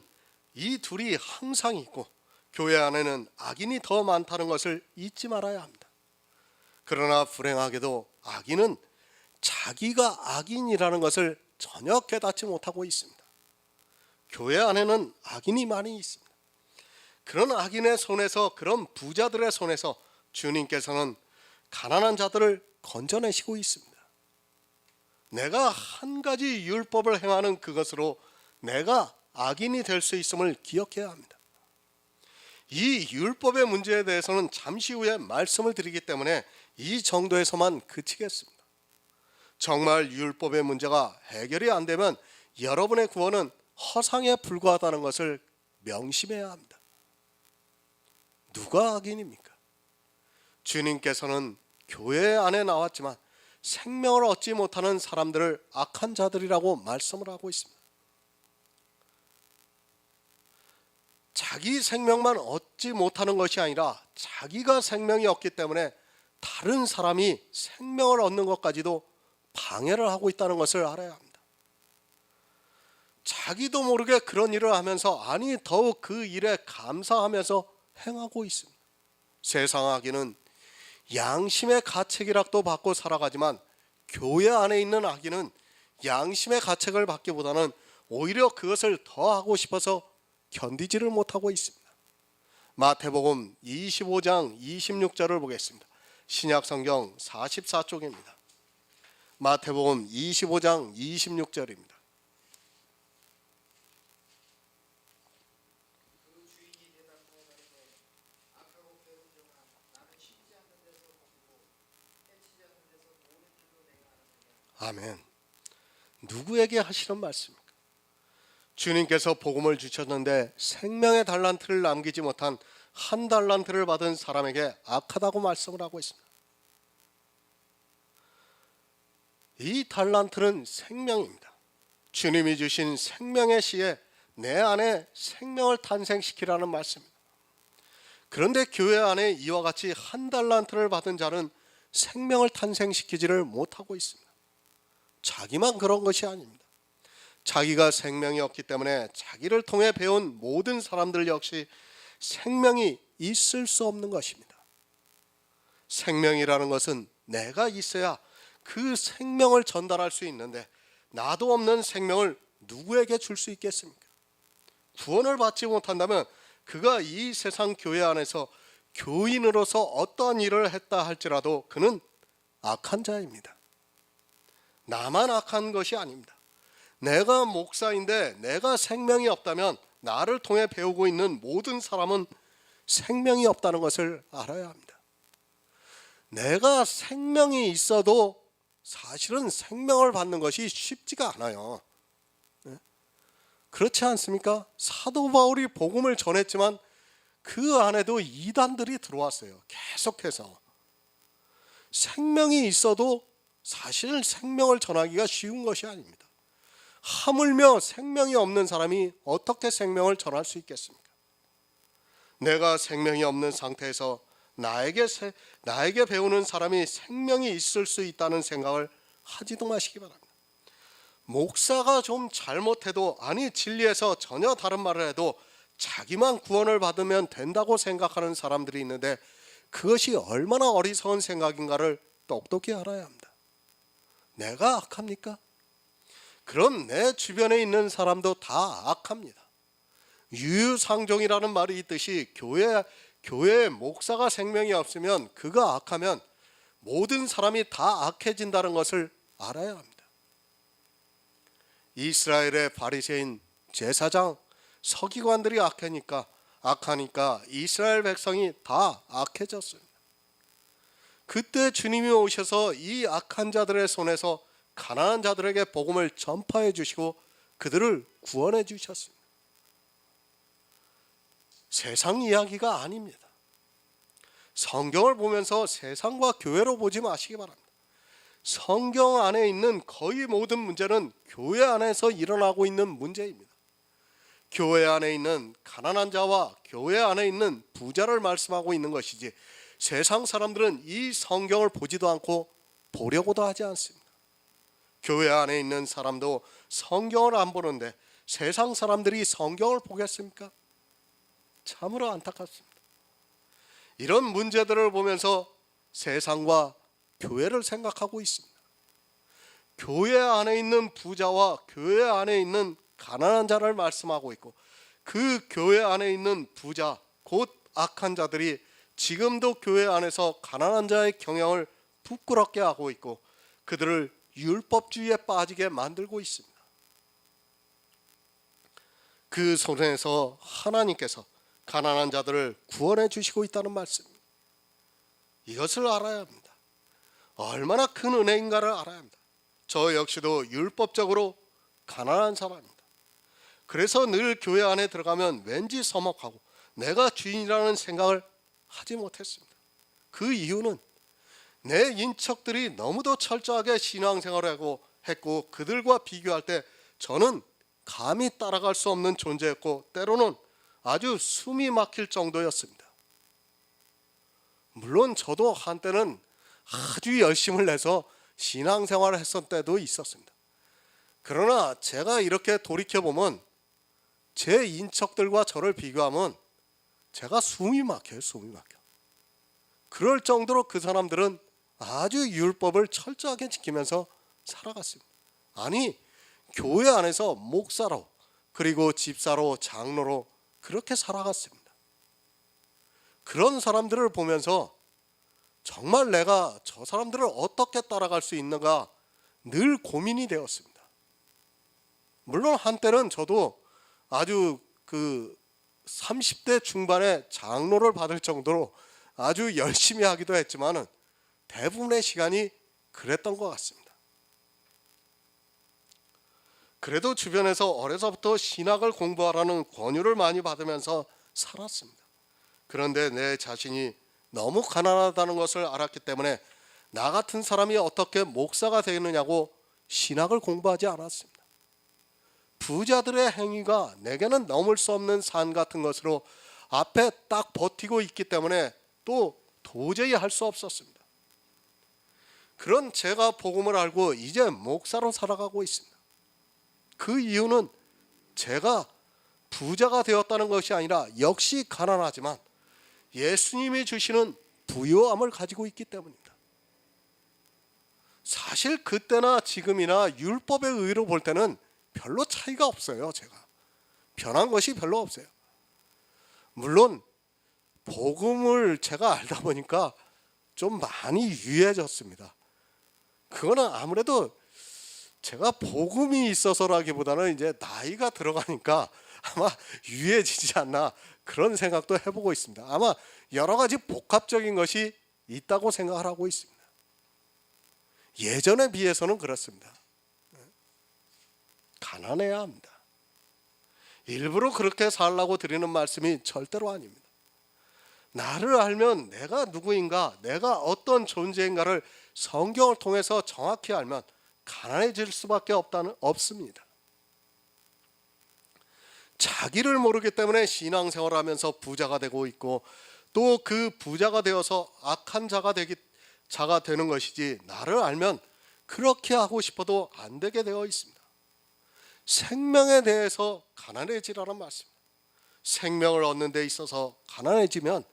이 둘이 항상 있고 교회 안에는 악인이 더 많다는 것을 잊지 말아야 합니다. 그러나 불행하게도 악인은 자기가 악인이라는 것을 전혀 깨닫지 못하고 있습니다. 교회 안에는 악인이 많이 있습니다. 그런 악인의 손에서, 그런 부자들의 손에서 주님께서는 가난한 자들을 건져내시고 있습니다. 내가 한 가지 율법을 행하는 그것으로 내가 악인이 될 수 있음을 기억해야 합니다. 이 율법의 문제에 대해서는 잠시 후에 말씀을 드리기 때문에 이 정도에서만 그치겠습니다. 정말 율법의 문제가 해결이 안 되면 여러분의 구원은 허상에 불과하다는 것을 명심해야 합니다. 누가 악인입니까? 주님께서는 교회 안에 나왔지만 생명을 얻지 못하는 사람들을 악한 자들이라고 말씀을 하고 있습니다. 자기 생명만 얻지 못하는 것이 아니라 자기가 생명이 없기 때문에 다른 사람이 생명을 얻는 것까지도 방해를 하고 있다는 것을 알아야 합니다. 자기도 모르게 그런 일을 하면서 아니 더욱 그 일에 감사하면서 행하고 있습니다. 세상 악인은 양심의 가책이라도 받고 살아가지만 교회 안에 있는 악인은 양심의 가책을 받기보다는 오히려 그것을 더 하고 싶어서 견디지를 못하고 있습니다. 마태복음 25장 26절을 보겠습니다. 신약성경 44쪽입니다. 마태복음 25장 26절입니다. 아멘. 누구에게 하시는 말씀입니까? 주님께서 복음을 주셨는데 생명의 달란트를 남기지 못한 한 달란트를 받은 사람에게 악하다고 말씀을 하고 있습니다. 이 달란트는 생명입니다. 주님이 주신 생명의 씨에 내 안에 생명을 탄생시키라는 말씀입니다. 그런데 교회 안에 이와 같이 한 달란트를 받은 자는 생명을 탄생시키지를 못하고 있습니다. 자기만 그런 것이 아닙니다. 자기가 생명이 없기 때문에 자기를 통해 배운 모든 사람들 역시 생명이 있을 수 없는 것입니다. 생명이라는 것은 내가 있어야 그 생명을 전달할 수 있는데 나도 없는 생명을 누구에게 줄 수 있겠습니까? 구원을 받지 못한다면 그가 이 세상 교회 안에서 교인으로서 어떠한 일을 했다 할지라도 그는 악한 자입니다. 나만 악한 것이 아닙니다. 내가 목사인데 내가 생명이 없다면 나를 통해 배우고 있는 모든 사람은 생명이 없다는 것을 알아야 합니다. 내가 생명이 있어도 사실은 생명을 받는 것이 쉽지가 않아요. 그렇지 않습니까? 사도 바울이 복음을 전했지만 그 안에도 이단들이 들어왔어요. 계속해서. 생명이 있어도 사실 생명을 전하기가 쉬운 것이 아닙니다. 하물며 생명이 없는 사람이 어떻게 생명을 전할 수 있겠습니까? 내가 생명이 없는 상태에서 나에게 배우는 사람이 생명이 있을 수 있다는 생각을 하지도 마시기 바랍니다. 목사가 좀 잘못해도, 아니 진리에서 전혀 다른 말을 해도 자기만 구원을 받으면 된다고 생각하는 사람들이 있는데 그것이 얼마나 어리석은 생각인가를 똑똑히 알아야 합니다. 내가 악합니까? 그럼 내 주변에 있는 사람도 다 악합니다. 유유상종이라는 말이 있듯이 교회에 목사가 생명이 없으면, 그가 악하면 모든 사람이 다 악해진다는 것을 알아야 합니다. 이스라엘의 바리새인, 제사장, 서기관들이 악하니까 이스라엘 백성이 다 악해졌습니다. 그때 주님이 오셔서 이 악한 자들의 손에서 가난한 자들에게 복음을 전파해 주시고 그들을 구원해 주셨습니다. 세상 이야기가 아닙니다. 성경을 보면서 세상과 교회로 보지 마시기 바랍니다. 성경 안에 있는 거의 모든 문제는 교회 안에서 일어나고 있는 문제입니다. 교회 안에 있는 가난한 자와 교회 안에 있는 부자를 말씀하고 있는 것이지, 세상 사람들은 이 성경을 보지도 않고 보려고도 하지 않습니다. 교회 안에 있는 사람도 성경을 안 보는데 세상 사람들이 성경을 보겠습니까? 참으로 안타깝습니다. 이런 문제들을 보면서 세상과 교회를 생각하고 있습니다. 교회 안에 있는 부자와 교회 안에 있는 가난한 자를 말씀하고 있고, 그 교회 안에 있는 부자, 곧 악한 자들이 지금도 교회 안에서 가난한 자의 경영을 부끄럽게 하고 있고 그들을 율법주의에 빠지게 만들고 있습니다. 그 손에서 하나님께서 가난한 자들을 구원해 주시고 있다는 말씀입니다. 이것을 알아야 합니다. 얼마나 큰 은혜인가를 알아야 합니다. 저 역시도 율법적으로 가난한 사람입니다. 그래서 늘 교회 안에 들어가면 왠지 서먹하고 내가 주인이라는 생각을 하지 못했습니다. 그 이유는 내 인척들이 너무도 철저하게 신앙생활을 했고 그들과 비교할 때 저는 감히 따라갈 수 없는 존재였고 때로는 아주 숨이 막힐 정도였습니다. 물론 저도 한때는 아주 열심을 내서 신앙생활을 했을 때도 있었습니다. 그러나 제가 이렇게 돌이켜보면 제 인척들과 저를 비교하면 제가 숨이 막혀요. 숨이 막혀. 그럴 정도로 그 사람들은 아주 율법을 철저하게 지키면서 살아갔습니다. 아니, 교회 안에서 목사로, 그리고 집사로, 장로로 그렇게 살아갔습니다. 그런 사람들을 보면서 정말 내가 저 사람들을 어떻게 따라갈 수 있는가 늘 고민이 되었습니다. 물론 한때는 저도 아주 30대 중반에 장로를 받을 정도로 아주 열심히 하기도 했지만 대부분의 시간이 그랬던 것 같습니다. 그래도 주변에서 어려서부터 신학을 공부하라는 권유를 많이 받으면서 살았습니다. 그런데 내 자신이 너무 가난하다는 것을 알았기 때문에 나 같은 사람이 어떻게 목사가 되겠느냐고 신학을 공부하지 않았습니다. 부자들의 행위가 내게는 넘을 수 없는 산 같은 것으로 앞에 딱 버티고 있기 때문에 또 도저히 할 수 없었습니다. 그런 제가 복음을 알고 이제 목사로 살아가고 있습니다. 그 이유는 제가 부자가 되었다는 것이 아니라 역시 가난하지만 예수님이 주시는 부요함을 가지고 있기 때문입니다. 사실 그때나 지금이나 율법의 의로 볼 때는 별로 차이가 없어요. 제가 변한 것이 별로 없어요. 물론 복음을 제가 알다 보니까 좀 많이 유해졌습니다. 그거는 아무래도 제가 복음이 있어서라기보다는 이제 나이가 들어가니까 아마 유해지지 않나 그런 생각도 해보고 있습니다. 아마 여러 가지 복합적인 것이 있다고 생각을 하고 있습니다. 예전에 비해서는 그렇습니다. 가난해야 합니다. 일부러 그렇게 살라고 드리는 말씀이 절대로 아닙니다. 나를 알면 내가 누구인가, 내가 어떤 존재인가를 성경을 통해서 정확히 알면 가난해질 수밖에 없습니다. 자기를 모르기 때문에 신앙생활을 하면서 부자가 되고 있고 또 그 부자가 되어서 악한 자가 되는 것이지, 나를 알면 그렇게 하고 싶어도 안 되게 되어 있습니다. 생명에 대해서 가난해지라는 말씀입니다. 생명을 얻는 데 있어서 가난해지면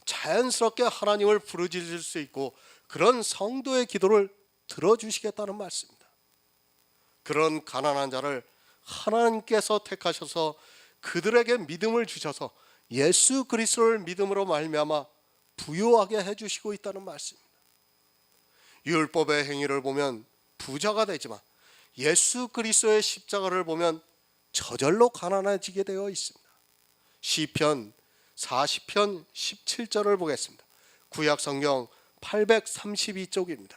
자연스럽게 하나님을 부르짖을 수 있고 그런 성도의 기도를 들어주시겠다는 말씀입니다. 그런 가난한 자를 하나님께서 택하셔서 그들에게 믿음을 주셔서 예수 그리스도를 믿음으로 말미암아 부요하게 해주시고 있다는 말씀입니다. 율법의 행위를 보면 부자가 되지만 예수 그리스도의 십자가를 보면 저절로 가난해지게 되어 있습니다. 시편 40편 17절을 보겠습니다. 구약성경 832쪽입니다.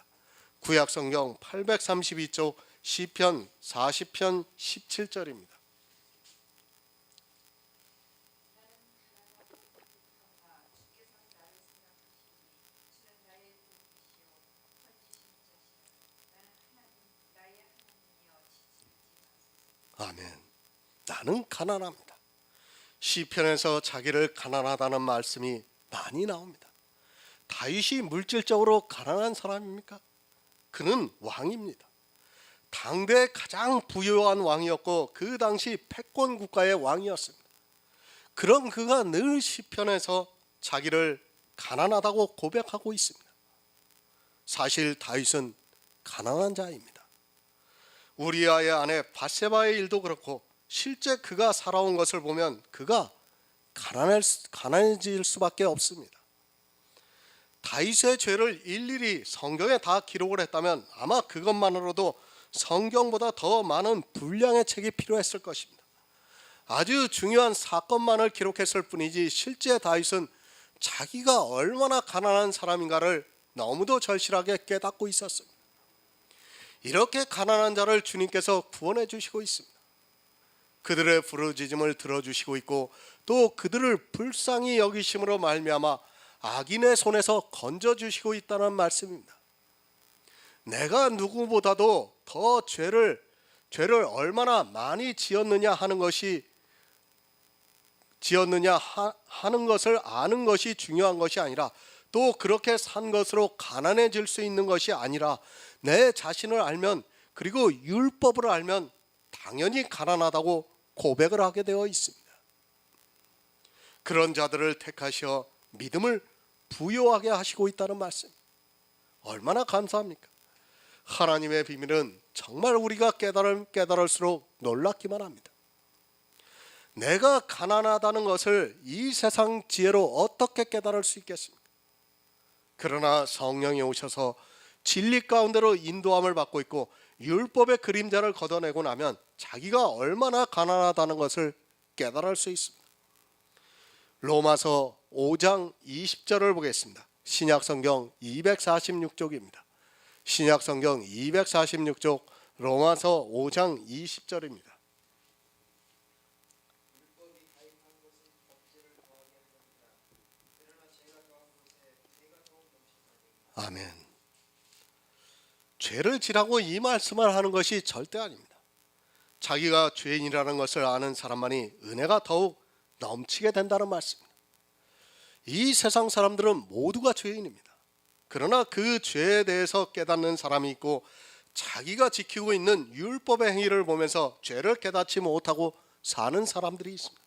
구약성경 832쪽 시편 40편 17절입니다. 아멘. 나는 가난합니다. 시편에서 자기를 가난하다는 말씀이 많이 나옵니다. 다윗이 물질적으로 가난한 사람입니까? 그는 왕입니다. 당대 가장 부유한 왕이었고 그 당시 패권 국가의 왕이었습니다. 그런 그가 늘 시편에서 자기를 가난하다고 고백하고 있습니다. 사실 다윗은 가난한 자입니다. 우리아의 아내 밧세바의 일도 그렇고 실제 그가 살아온 것을 보면 그가 가난해질 수밖에 없습니다. 다윗의 죄를 일일이 성경에 다 기록을 했다면 아마 그것만으로도 성경보다 더 많은 분량의 책이 필요했을 것입니다. 아주 중요한 사건만을 기록했을 뿐이지 실제 다윗은 자기가 얼마나 가난한 사람인가를 너무도 절실하게 깨닫고 있었습니다. 이렇게 가난한 자를 주님께서 구원해 주시고 있습니다. 그들의 부르짖음을 들어주시고 있고 또 그들을 불쌍히 여기심으로 말미암아 악인의 손에서 건져주시고 있다는 말씀입니다. 내가 누구보다도 더 죄를 얼마나 많이 지었느냐 하는 것을 아는 것이 중요한 것이 아니라 또 그렇게 산 것으로 가난해질 수 있는 것이 아니라 내 자신을 알면 그리고 율법을 알면 당연히 가난하다고 고백을 하게 되어 있습니다. 그런 자들을 택하셔 믿음을 부요하게 하시고 있다는 말씀, 얼마나 감사합니까? 하나님의 비밀은 정말 우리가 깨달을수록 놀랍기만 합니다. 내가 가난하다는 것을 이 세상 지혜로 어떻게 깨달을 수 있겠습니까? 그러나 성령이 오셔서 진리 가운데로 인도함을 받고 있고 율법의 그림자를 걷어내고 나면 자기가 얼마나 가난하다는 것을 깨달을 수 있습니다. 로마서 5장 20절을 보겠습니다. 신약성경 246쪽입니다. 신약성경 246쪽 로마서 5장 20절입니다. 아멘. 죄를 지라고 이 말씀을 하는 것이 절대 아닙니다. 자기가 죄인이라는 것을 아는 사람만이 은혜가 더욱 넘치게 된다는 말씀입니다. 이 세상 사람들은 모두가 죄인입니다. 그러나 그 죄에 대해서 깨닫는 사람이 있고 자기가 지키고 있는 율법의 행위를 보면서 죄를 깨닫지 못하고 사는 사람들이 있습니다.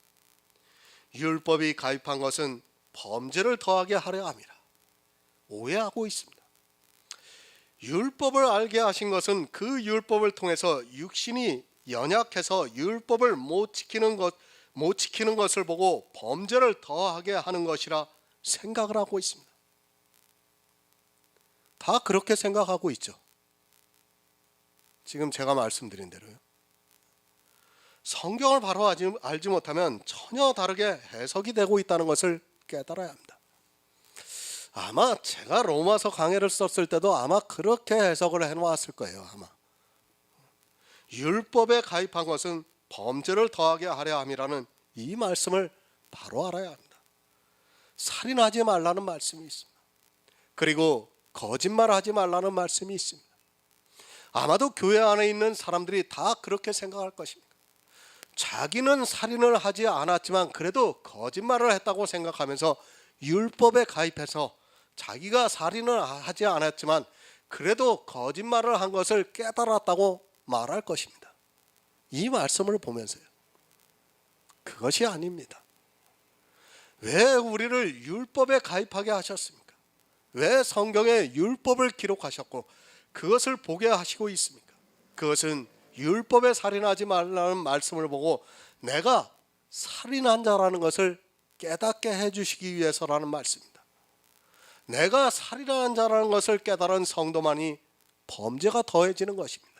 율법이 가입한 것은 범죄를 더하게 하려 함이라 오해하고 있습니다. 율법을 알게 하신 것은 그 율법을 통해서 육신이 연약해서 율법을 못 지키는 것을 보고 범죄를 더하게 하는 것이라 생각을 하고 있습니다. 다 그렇게 생각하고 있죠. 지금 제가 말씀드린 대로요. 성경을 바로 알지 못하면 전혀 다르게 해석이 되고 있다는 것을 깨달아야 합니다. 아마 제가 로마서 강해를 썼을 때도 아마 그렇게 해석을 해놓았을 거예요. 아마 율법에 가입한 것은 범죄를 더하게 하려 함이라는 이 말씀을 바로 알아야 합니다. 살인하지 말라는 말씀이 있습니다. 그리고 거짓말하지 말라는 말씀이 있습니다. 아마도 교회 안에 있는 사람들이 다 그렇게 생각할 것입니다. 자기는 살인을 하지 않았지만 그래도 거짓말을 했다고 생각하면서 율법에 가입해서 자기가 살인을 하지 않았지만 그래도 거짓말을 한 것을 깨달았다고 말할 것입니다. 이 말씀을 보면서요. 그것이 아닙니다. 왜 우리를 율법에 가입하게 하셨습니까? 왜 성경에 율법을 기록하셨고 그것을 보게 하시고 있습니까? 그것은 율법에 살인하지 말라는 말씀을 보고 내가 살인한 자라는 것을 깨닫게 해주시기 위해서라는 말씀입니다. 내가 살인한 자라는 것을 깨달은 성도만이 범죄가 더해지는 것입니다.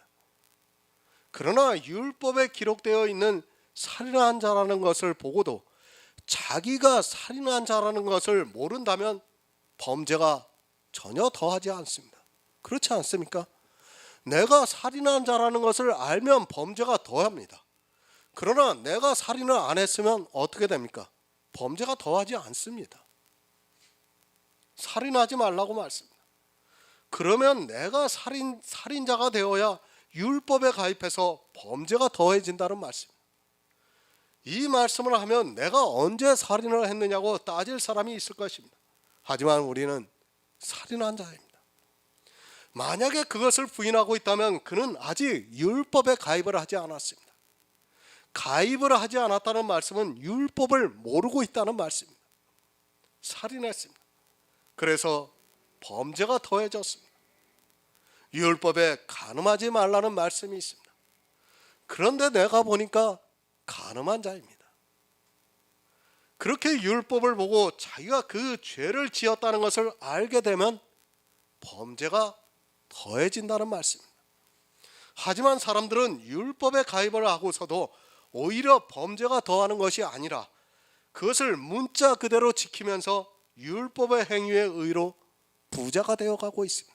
그러나 율법에 기록되어 있는 살인한 자라는 것을 보고도 자기가 살인한 자라는 것을 모른다면 범죄가 전혀 더하지 않습니다. 그렇지 않습니까? 내가 살인한 자라는 것을 알면 범죄가 더합니다. 그러나 내가 살인을 안 했으면 어떻게 됩니까? 범죄가 더하지 않습니다. 살인하지 말라고 말씀입니다. 그러면 내가 살인자가 되어야 율법에 가입해서 범죄가 더해진다는 말씀입니다. 이 말씀을 하면 내가 언제 살인을 했느냐고 따질 사람이 있을 것입니다. 하지만 우리는 살인한 자입니다. 만약에 그것을 부인하고 있다면 그는 아직 율법에 가입을 하지 않았습니다. 가입을 하지 않았다는 말씀은 율법을 모르고 있다는 말씀입니다. 살인했습니다. 그래서 범죄가 더해졌습니다. 율법에 간음하지 말라는 말씀이 있습니다. 그런데 내가 보니까 간음한 자입니다. 그렇게 율법을 보고 자기가 그 죄를 지었다는 것을 알게 되면 범죄가 더해진다는 말씀입니다. 하지만 사람들은 율법에 가입을 하고서도 오히려 범죄가 더하는 것이 아니라 그것을 문자 그대로 지키면서 율법의 행위에 의로 부자가 되어가고 있습니다.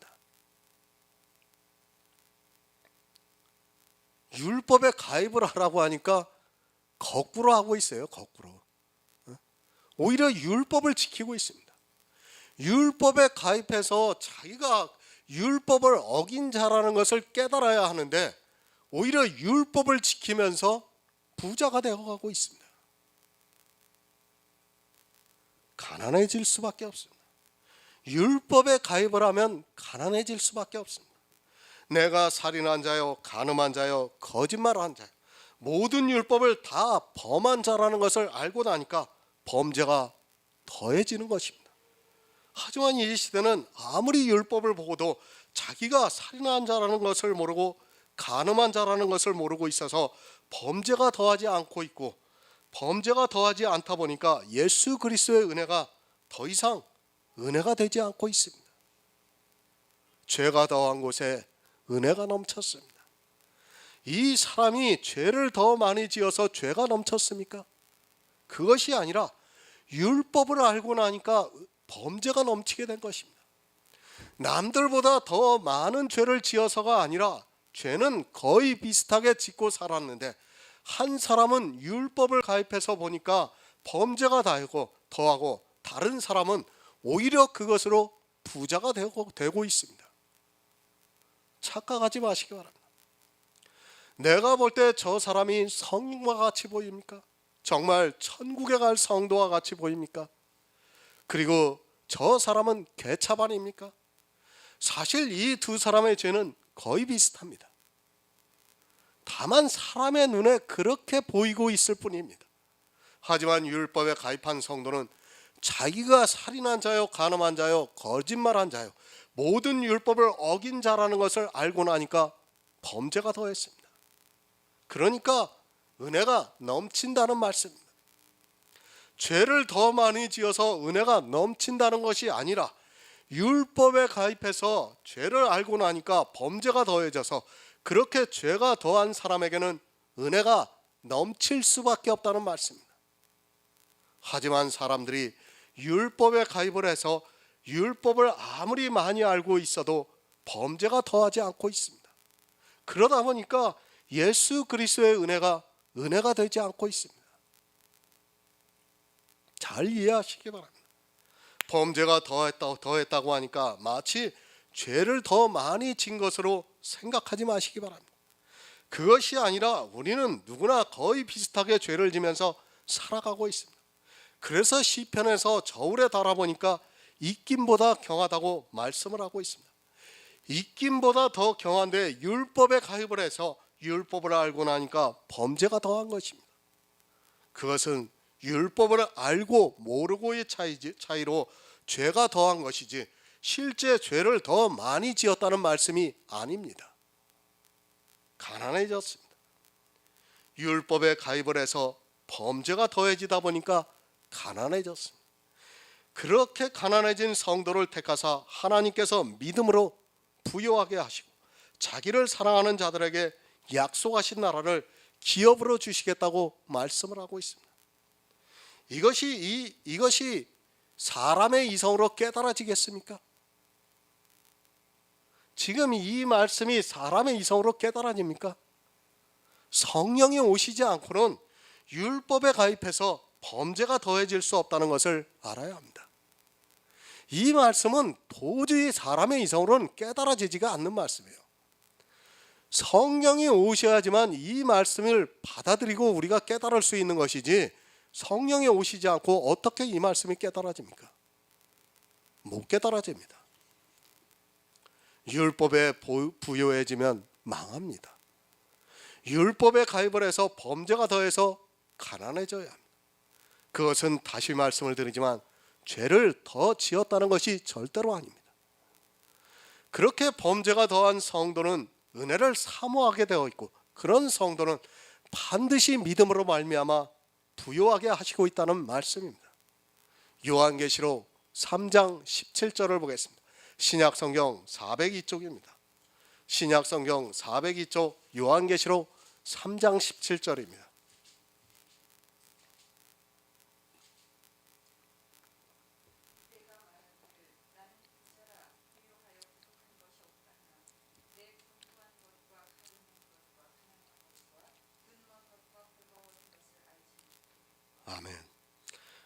율법에 가입을 하라고 하니까 거꾸로 하고 있어요. 거꾸로. 오히려 율법을 지키고 있습니다. 율법에 가입해서 자기가 율법을 어긴 자라는 것을 깨달아야 하는데 오히려 율법을 지키면서 부자가 되어가고 있습니다. 가난해질 수밖에 없습니다. 율법에 가입을 하면 가난해질 수밖에 없습니다. 내가 살인한 자요, 간음한 자요, 거짓말한 자요, 모든 율법을 다 범한 자라는 것을 알고 나니까 범죄가 더해지는 것입니다. 하지만 이 시대는 아무리 율법을 보고도 자기가 살인한 자라는 것을 모르고 간음한 자라는 것을 모르고 있어서 범죄가 더하지 않고 있고, 범죄가 더하지 않다 보니까 예수 그리스도의 은혜가 더 이상 은혜가 되지 않고 있습니다. 죄가 더한 곳에 은혜가 넘쳤습니다. 이 사람이 죄를 더 많이 지어서 죄가 넘쳤습니까? 그것이 아니라 율법을 알고 나니까 범죄가 넘치게 된 것입니다. 남들보다 더 많은 죄를 지어서가 아니라 죄는 거의 비슷하게 짓고 살았는데 한 사람은 율법을 가입해서 보니까 범죄가 더하고 다른 사람은 오히려 그것으로 부자가 되고 있습니다. 착각하지 마시기 바랍니다. 내가 볼 때 저 사람이 성령과 같이 보입니까? 정말 천국에 갈 성도와 같이 보입니까? 그리고 저 사람은 개차반입니까? 사실 이 두 사람의 죄는 거의 비슷합니다. 다만 사람의 눈에 그렇게 보이고 있을 뿐입니다. 하지만 율법에 가입한 성도는 자기가 살인한 자요, 간음한 자요, 거짓말한 자요, 모든 율법을 어긴 자라는 것을 알고 나니까 범죄가 더했습니다. 그러니까 은혜가 넘친다는 말씀입니다. 죄를 더 많이 지어서 은혜가 넘친다는 것이 아니라 율법에 가입해서 죄를 알고 나니까 범죄가 더해져서 그렇게 죄가 더한 사람에게는 은혜가 넘칠 수밖에 없다는 말씀입니다. 하지만 사람들이 율법에 가입을 해서 율법을 아무리 많이 알고 있어도 범죄가 더하지 않고 있습니다. 그러다 보니까 예수 그리스도의 은혜가 되지 않고 있습니다. 잘 이해하시기 바랍니다. 범죄가 더했다고 하니까 마치 죄를 더 많이 진 것으로 생각하지 마시기 바랍니다. 그것이 아니라 우리는 누구나 거의 비슷하게 죄를 지면서 살아가고 있습니다. 그래서 시편에서 저울에 달아보니까 입김보다 경하다고 말씀을 하고 있습니다. 입김보다 더 경한데 율법에 가입을 해서 율법을 알고 나니까 범죄가 더한 것입니다. 그것은 율법을 알고 모르고의 차이로 죄가 더한 것이지 실제 죄를 더 많이 지었다는 말씀이 아닙니다. 가난해졌습니다. 율법에 가입을 해서 범죄가 더해지다 보니까 가난해졌습니다. 그렇게 가난해진 성도를 택하사 하나님께서 믿음으로 부요하게 하시고 자기를 사랑하는 자들에게 약속하신 나라를 기업으로 주시겠다고 말씀을 하고 있습니다. 이것이 사람의 이성으로 깨달아지겠습니까? 지금 이 말씀이 사람의 이성으로 깨달아집니까? 성령이 오시지 않고는 율법에 가입해서 범죄가 더해질 수 없다는 것을 알아야 합니다. 이 말씀은 도저히 사람의 이성으로는 깨달아지지가 않는 말씀이에요. 성령이 오셔야지만 이 말씀을 받아들이고 우리가 깨달을 수 있는 것이지, 성령이 오시지 않고 어떻게 이 말씀이 깨달아집니까? 못 깨달아집니다. 율법에 부요해지면 망합니다. 율법에 가입을 해서 범죄가 더해서 가난해져야 합니다. 그것은 다시 말씀을 드리지만 죄를 더 지었다는 것이 절대로 아닙니다. 그렇게 범죄가 더한 성도는 은혜를 사모하게 되어 있고, 그런 성도는 반드시 믿음으로 말미암아 부요하게 하시고 있다는 말씀입니다. 요한계시록 3장 17절을 보겠습니다. 신약성경 402쪽입니다. 신약성경 402쪽 요한계시록 3장 17절입니다. 아멘.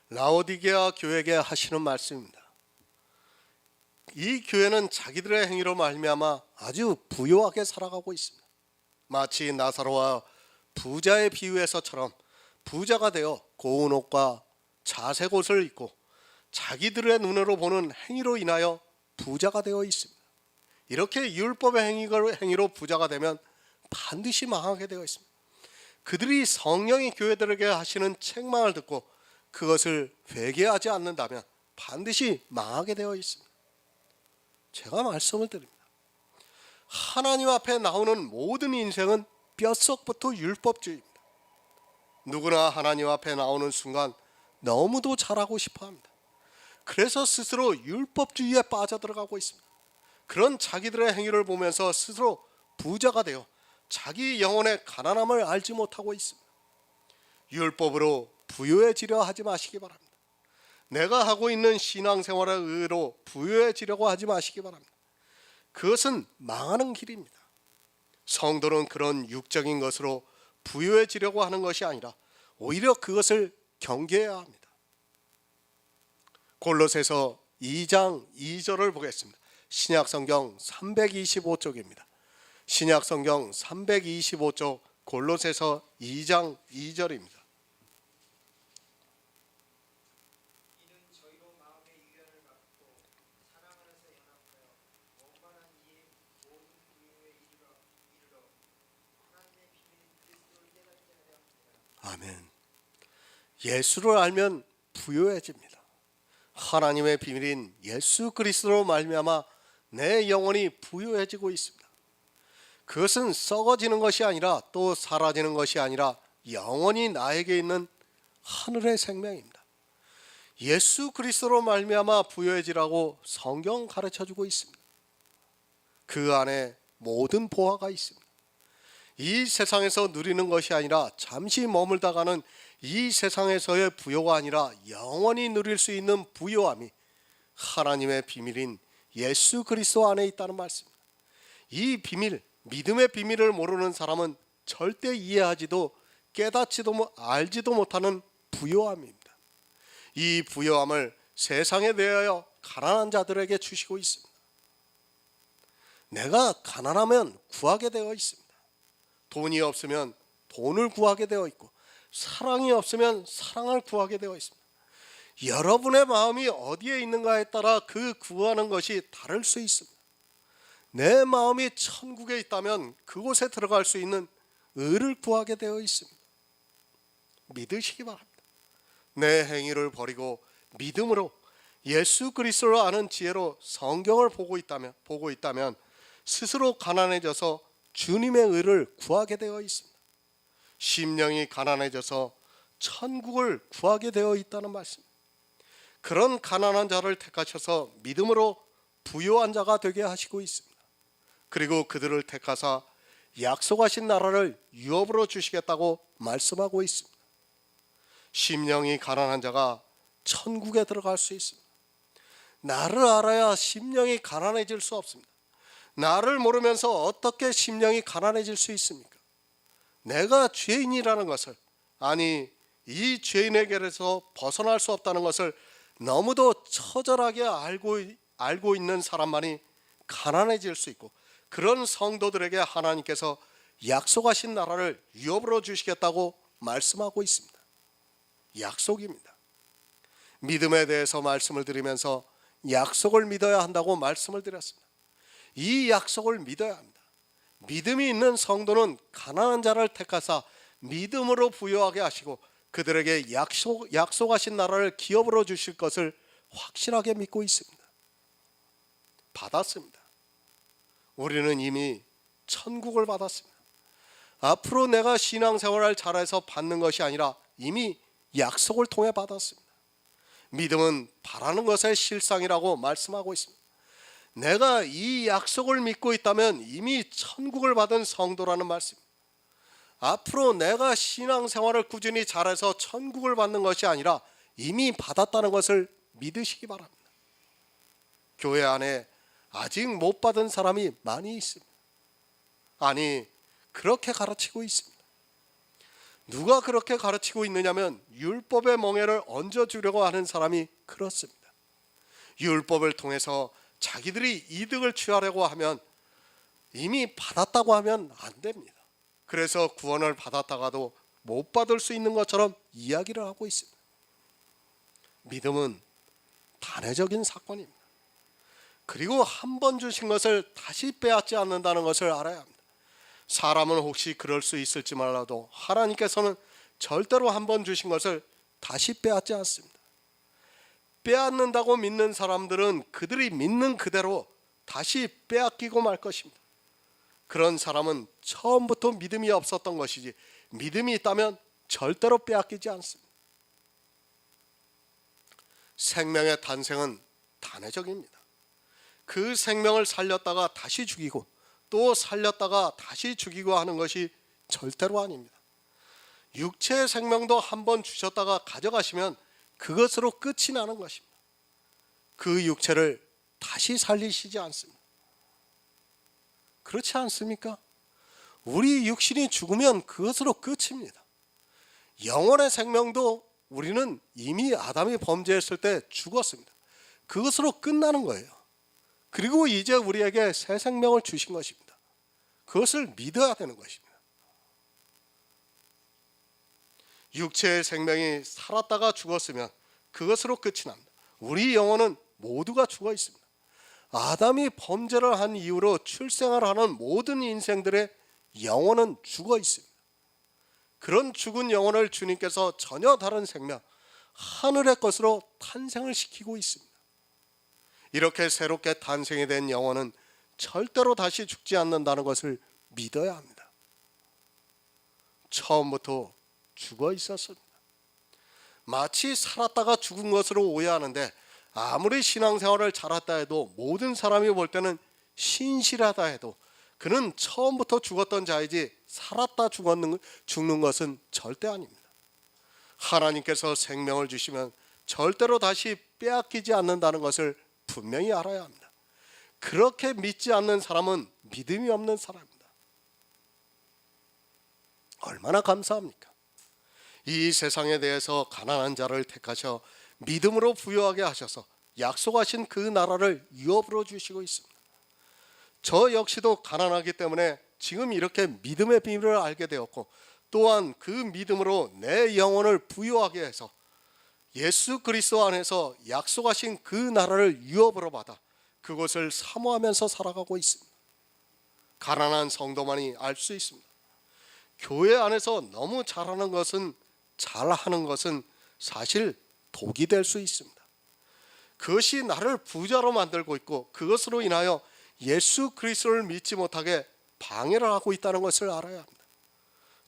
라오디게아 교회에게 하시는 말씀입니다. 이 교회는 자기들의 행위로 말미암아 아주 부요하게 살아가고 있습니다. 마치 나사로와 부자의 비유에서처럼 부자가 되어 고운 옷과 자색 옷을 입고 자기들의 눈으로 보는 행위로 인하여 부자가 되어 있습니다. 이렇게 율법의 행위로 부자가 되면 반드시 망하게 되어 있습니다. 그들이 성령이 교회들에게 하시는 책망을 듣고 그것을 회개하지 않는다면 반드시 망하게 되어 있습니다. 제가 말씀을 드립니다. 하나님 앞에 나오는 모든 인생은 뼛속부터 율법주의입니다. 누구나 하나님 앞에 나오는 순간 너무도 잘하고 싶어합니다. 그래서 스스로 율법주의에 빠져들어가고 있습니다. 그런 자기들의 행위를 보면서 스스로 부자가 되어 자기 영혼의 가난함을 알지 못하고 있습니다. 율법으로 부유해지려 하지 마시기 바랍니다. 내가 하고 있는 신앙생활의 의로 부유해지려고 하지 마시기 바랍니다. 그것은 망하는 길입니다. 성도는 그런 육적인 것으로 부유해지려고 하는 것이 아니라 오히려 그것을 경계해야 합니다. 골로새서 2장 2절을 보겠습니다. 신약성경 325쪽입니다. 신약성경 325쪽 골로새서 2장 2절입니다. 이는 저희로 마음의 유연을 받고 사랑 안에서 연합하여 원만한 이의 모든 부유에 이르러 하나님의 비밀인 그리스도를 깨닫게 하려 합니다. 아멘. 예수를 알면 부유해집니다. 하나님의 비밀인 예수 그리스도로 말미암아 내 영혼이 부유해지고 있습니다. 그것은 썩어지는 것이 아니라 또 사라지는 것이 아니라 영원히 나에게 있는 하늘의 생명입니다. 예수 그리스도로 말미암아 부유해지라고 성경 가르쳐주고 있습니다. 그 안에 모든 보화가 있습니다. 이 세상에서 누리는 것이 아니라 잠시 머물다가는 이 세상에서의 부요가 아니라 영원히 누릴 수 있는 부요함이 하나님의 비밀인 예수 그리스도 안에 있다는 말씀입니다. 이 비밀, 믿음의 비밀을 모르는 사람은 절대 이해하지도 깨닫지도 알지도 못하는 부요함입니다. 이 부요함을 세상에 대하여 가난한 자들에게 주시고 있습니다. 내가 가난하면 구하게 되어 있습니다. 돈이 없으면 돈을 구하게 되어 있고, 사랑이 없으면 사랑을 구하게 되어 있습니다. 여러분의 마음이 어디에 있는가에 따라 그 구하는 것이 다를 수 있습니다. 내 마음이 천국에 있다면 그곳에 들어갈 수 있는 의를 구하게 되어 있습니다. 믿으시기 바랍니다. 내 행위를 버리고 믿음으로 예수 그리스도를 아는 지혜로 성경을 보고 있다면 스스로 가난해져서 주님의 의를 구하게 되어 있습니다. 심령이 가난해져서 천국을 구하게 되어 있다는 말씀. 그런 가난한 자를 택하셔서 믿음으로 부요한 자가 되게 하시고 있습니다. 그리고 그들을 택하사 약속하신 나라를 유업으로 주시겠다고 말씀하고 있습니다. 심령이 가난한 자가 천국에 들어갈 수 있습니다. 나를 알아야 심령이 가난해질 수 없습니다. 나를 모르면서 어떻게 심령이 가난해질 수 있습니까? 내가 죄인이라는 것을, 아니 이 죄인에게서 벗어날 수 없다는 것을 너무도 처절하게 알고 있는 사람만이 가난해질 수 있고, 그런 성도들에게 하나님께서 약속하신 나라를 유업으로 주시겠다고 말씀하고 있습니다. 약속입니다. 믿음에 대해서 말씀을 드리면서 약속을 믿어야 한다고 말씀을 드렸습니다. 이 약속을 믿어야 합니다. 믿음이 있는 성도는 가난한 자를 택하사 믿음으로 부유하게 하시고 그들에게 약속하신 나라를 기업으로 주실 것을 확실하게 믿고 있습니다. 받았습니다. 우리는 이미 천국을 받았습니다. 앞으로 내가 신앙생활을 잘해서 받는 것이 아니라 이미 약속을 통해 받았습니다. 믿음은 바라는 것의 실상이라고 말씀하고 있습니다. 내가 이 약속을 믿고 있다면 이미 천국을 받은 성도라는 말씀입니다. 앞으로 내가 신앙생활을 꾸준히 잘해서 천국을 받는 것이 아니라 이미 받았다는 것을 믿으시기 바랍니다. 교회 안에 아직 못 받은 사람이 많이 있습니다. 아니, 그렇게 가르치고 있습니다. 누가 그렇게 가르치고 있느냐면 율법의 멍에를 얹어주려고 하는 사람이 그렇습니다. 율법을 통해서 자기들이 이득을 취하려고 하면 이미 받았다고 하면 안 됩니다. 그래서 구원을 받았다가도 못 받을 수 있는 것처럼 이야기를 하고 있습니다. 믿음은 단회적인 사건입니다. 그리고 한 번 주신 것을 다시 빼앗지 않는다는 것을 알아야 합니다. 사람은 혹시 그럴 수 있을지 몰라도 하나님께서는 절대로 한 번 주신 것을 다시 빼앗지 않습니다. 빼앗는다고 믿는 사람들은 그들이 믿는 그대로 다시 빼앗기고 말 것입니다. 그런 사람은 처음부터 믿음이 없었던 것이지 믿음이 있다면 절대로 빼앗기지 않습니다. 생명의 탄생은 단회적입니다. 그 생명을 살렸다가 다시 죽이고 또 살렸다가 다시 죽이고 하는 것이 절대로 아닙니다. 육체의 생명도 한 번 주셨다가 가져가시면 그것으로 끝이 나는 것입니다. 그 육체를 다시 살리시지 않습니다. 그렇지 않습니까? 우리 육신이 죽으면 그것으로 끝입니다. 영혼의 생명도 우리는 이미 아담이 범죄했을 때 죽었습니다. 그것으로 끝나는 거예요. 그리고 이제 우리에게 새 생명을 주신 것입니다. 그것을 믿어야 되는 것입니다. 육체의 생명이 살았다가 죽었으면 그것으로 끝이 납니다. 우리 영혼은 모두가 죽어 있습니다. 아담이 범죄를 한 이후로 출생을 하는 모든 인생들의 영혼은 죽어 있습니다. 그런 죽은 영혼을 주님께서 전혀 다른 생명, 하늘의 것으로 탄생을 시키고 있습니다. 이렇게 새롭게 탄생이 된 영혼은 절대로 다시 죽지 않는다는 것을 믿어야 합니다. 처음부터 죽어 있었습니다. 마치 살았다가 죽은 것으로 오해하는데 아무리 신앙생활을 잘했다 해도 모든 사람이 볼 때는 신실하다 해도 그는 처음부터 죽었던 자이지 살았다 죽는 것은 절대 아닙니다. 하나님께서 생명을 주시면 절대로 다시 빼앗기지 않는다는 것을 분명히 알아야 합니다. 그렇게 믿지 않는 사람은 믿음이 없는 사람입니다. 얼마나 감사합니까? 이 세상에 대해서 가난한 자를 택하셔 믿음으로 부유하게 하셔서 약속하신 그 나라를 유업으로 주시고 있습니다. 저 역시도 가난하기 때문에 지금 이렇게 믿음의 비밀을 알게 되었고 또한 그 믿음으로 내 영혼을 부유하게 해서 예수 그리스도 안에서 약속하신 그 나라를 유업으로 받아 그것을 사모하면서 살아가고 있습니다. 가난한 성도만이 알 수 있습니다. 교회 안에서 너무 잘하는 것은 사실 독이 될 수 있습니다. 그것이 나를 부자로 만들고 있고 그것으로 인하여 예수 그리스도를 믿지 못하게 방해를 하고 있다는 것을 알아야 합니다.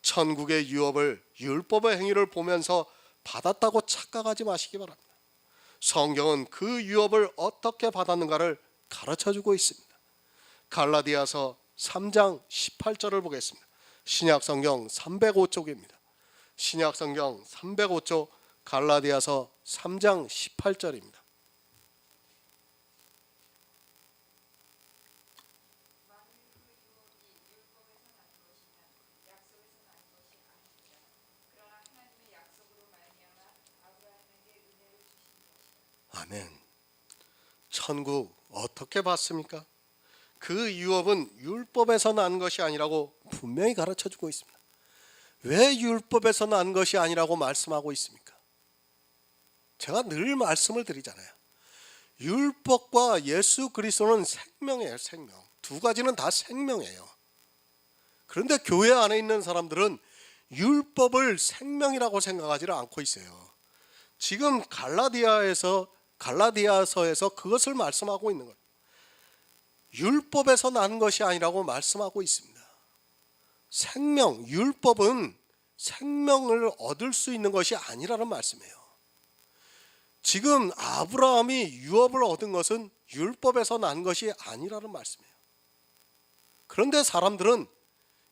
천국의 유업을 율법의 행위를 보면서 받았다고 착각하지 마시기 바랍니다. 성경은 그 유업을 어떻게 받았는가를 가르쳐주고 있습니다. 갈라디아서 3장 18절을 보겠습니다. 신약성경 305쪽입니다. 신약성경 305쪽 갈라디아서 3장 18절입니다. 아멘. 천국 어떻게 받습니까? 그 유업은 율법에서 난 것이 아니라고 분명히 가르쳐주고 있습니다. 왜 율법에서 난 것이 아니라고 말씀하고 있습니까? 제가 늘 말씀을 드리잖아요. 율법과 예수 그리스도는 생명이에요. 생명. 두 가지는 다 생명이에요. 그런데 교회 안에 있는 사람들은 율법을 생명이라고 생각하지 않고 있어요. 지금 갈라디아서에서 그것을 말씀하고 있는 거예요. 율법에서 난 것이 아니라고 말씀하고 있습니다. 생명, 율법은 생명을 얻을 수 있는 것이 아니라는 말씀이에요. 지금 아브라함이 유업을 얻은 것은 율법에서 난 것이 아니라는 말씀이에요. 그런데 사람들은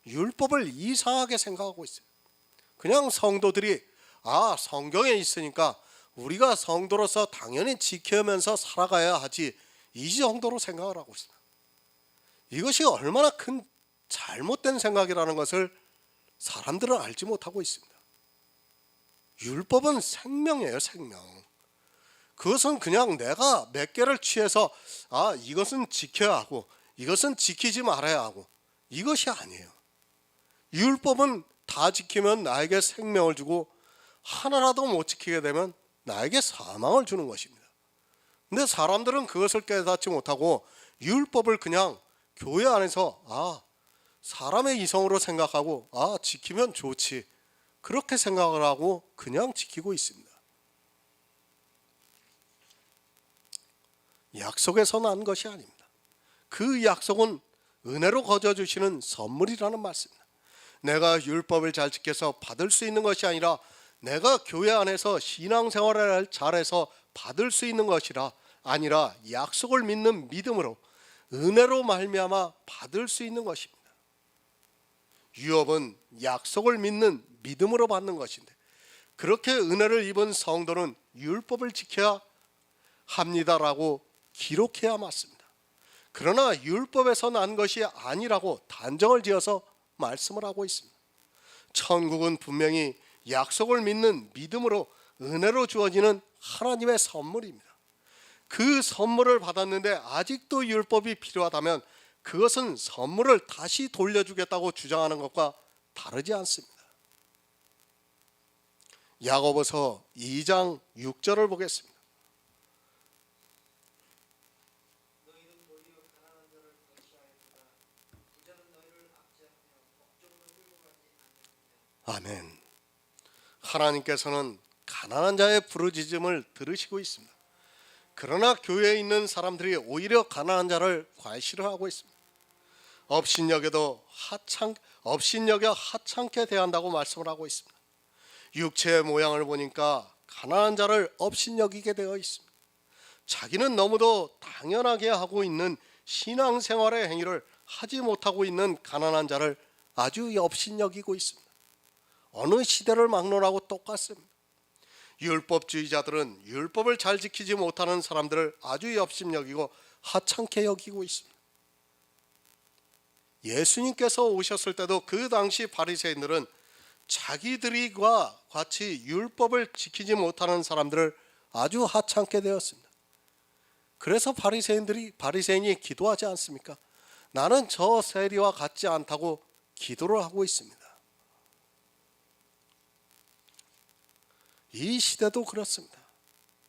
율법을 이상하게 생각하고 있어요. 그냥 성도들이 성경에 있으니까 우리가 성도로서 당연히 지키면서 살아가야 하지, 이 정도로 생각을 하고 있습니다. 이것이 얼마나 큰 잘못된 생각이라는 것을 사람들은 알지 못하고 있습니다. 율법은 생명이에요. 생명. 그것은 그냥 내가 몇 개를 취해서 이것은 지켜야 하고 이것은 지키지 말아야 하고, 이것이 아니에요. 율법은 다 지키면 나에게 생명을 주고 하나라도 못 지키게 되면 나에게 사망을 주는 것입니다. 근데 사람들은 그것을 깨닫지 못하고 율법을 그냥 교회 안에서 사람의 이성으로 생각하고 지키면 좋지, 그렇게 생각을 하고 그냥 지키고 있습니다. 약속에서 난 것이 아닙니다. 그 약속은 은혜로 거저 주시는 선물이라는 말씀입니다. 내가 율법을 잘 지켜서 받을 수 있는 것이 아니라 내가 교회 안에서 신앙생활을 잘해서 받을 수 있는 것이라 아니라 약속을 믿는 믿음으로 은혜로 말미암아 받을 수 있는 것입니다. 유업은 약속을 믿는 믿음으로 받는 것인데, 그렇게 은혜를 입은 성도는 율법을 지켜야 합니다라고 기록해야 맞습니다. 그러나 율법에서 난 것이 아니라고 단정을 지어서 말씀을 하고 있습니다. 천국은 분명히 약속을 믿는 믿음으로 은혜로 주어지는 하나님의 선물입니다. 그 선물을 받았는데 아직도 율법이 필요하다면 그것은 선물을 다시 돌려주겠다고 주장하는 것과 다르지 않습니다. 야고보서 2장 6절을 보겠습니다. 너희는 도리어 가난한 자를 멸시하였으나 부자는 너희를 압제하며 법정을 끌고 가지 않느냐. 아멘. 하나님께서는 가난한 자의 부르짖음을 들으시고 있습니다. 그러나 교회에 있는 사람들이 오히려 가난한 자를 과시하고 있습니다. 업신여겨 하찮게 대한다고 말씀을 하고 있습니다. 육체의 모양을 보니까 가난한 자를 업신여기게 되어 있습니다. 자기는 너무도 당연하게 하고 있는 신앙생활의 행위를 하지 못하고 있는 가난한 자를 아주 업신여기고 있습니다. 어느 시대를 막론하고 똑같습니다. 율법주의자들은 율법을 잘 지키지 못하는 사람들을 아주 업신여기고 하찮게 여기고 있습니다. 예수님께서 오셨을 때도 그 당시 바리새인들은 자기들과 같이 율법을 지키지 못하는 사람들을 아주 하찮게 되었습니다. 그래서 바리새인이 기도하지 않습니까? 나는 저 세리와 같지 않다고 기도를 하고 있습니다. 이 시대도 그렇습니다.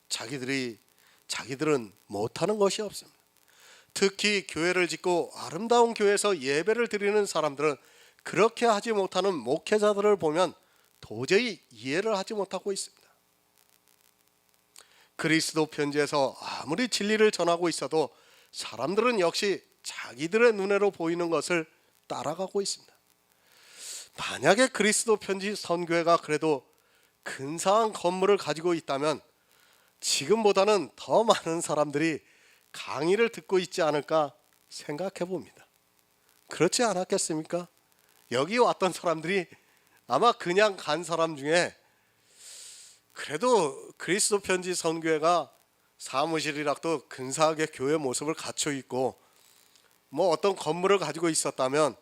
자기들은 못하는 것이 없습니다. 특히 교회를 짓고 아름다운 교회에서 예배를 드리는 사람들은 그렇게 하지 못하는 목회자들을 보면 도저히 이해를 하지 못하고 있습니다. 그리스도 편지에서 아무리 진리를 전하고 있어도 사람들은 역시 자기들의 눈으로 보이는 것을 따라가고 있습니다. 만약에 그리스도 편지 선교회가 그래도 근사한 건물을 가지고 있다면 지금보다는 더 많은 사람들이 강의를 듣고 있지 않을까 생각해 봅니다. 그렇지 않았겠습니까? 여기 왔던 사람들이 아마 그냥 간 사람 중에 그래도 그리스도 편지 선교회가 사무실이라도 근사하게 교회 모습을 갖춰 있고 어떤 건물을 가지고 있었다면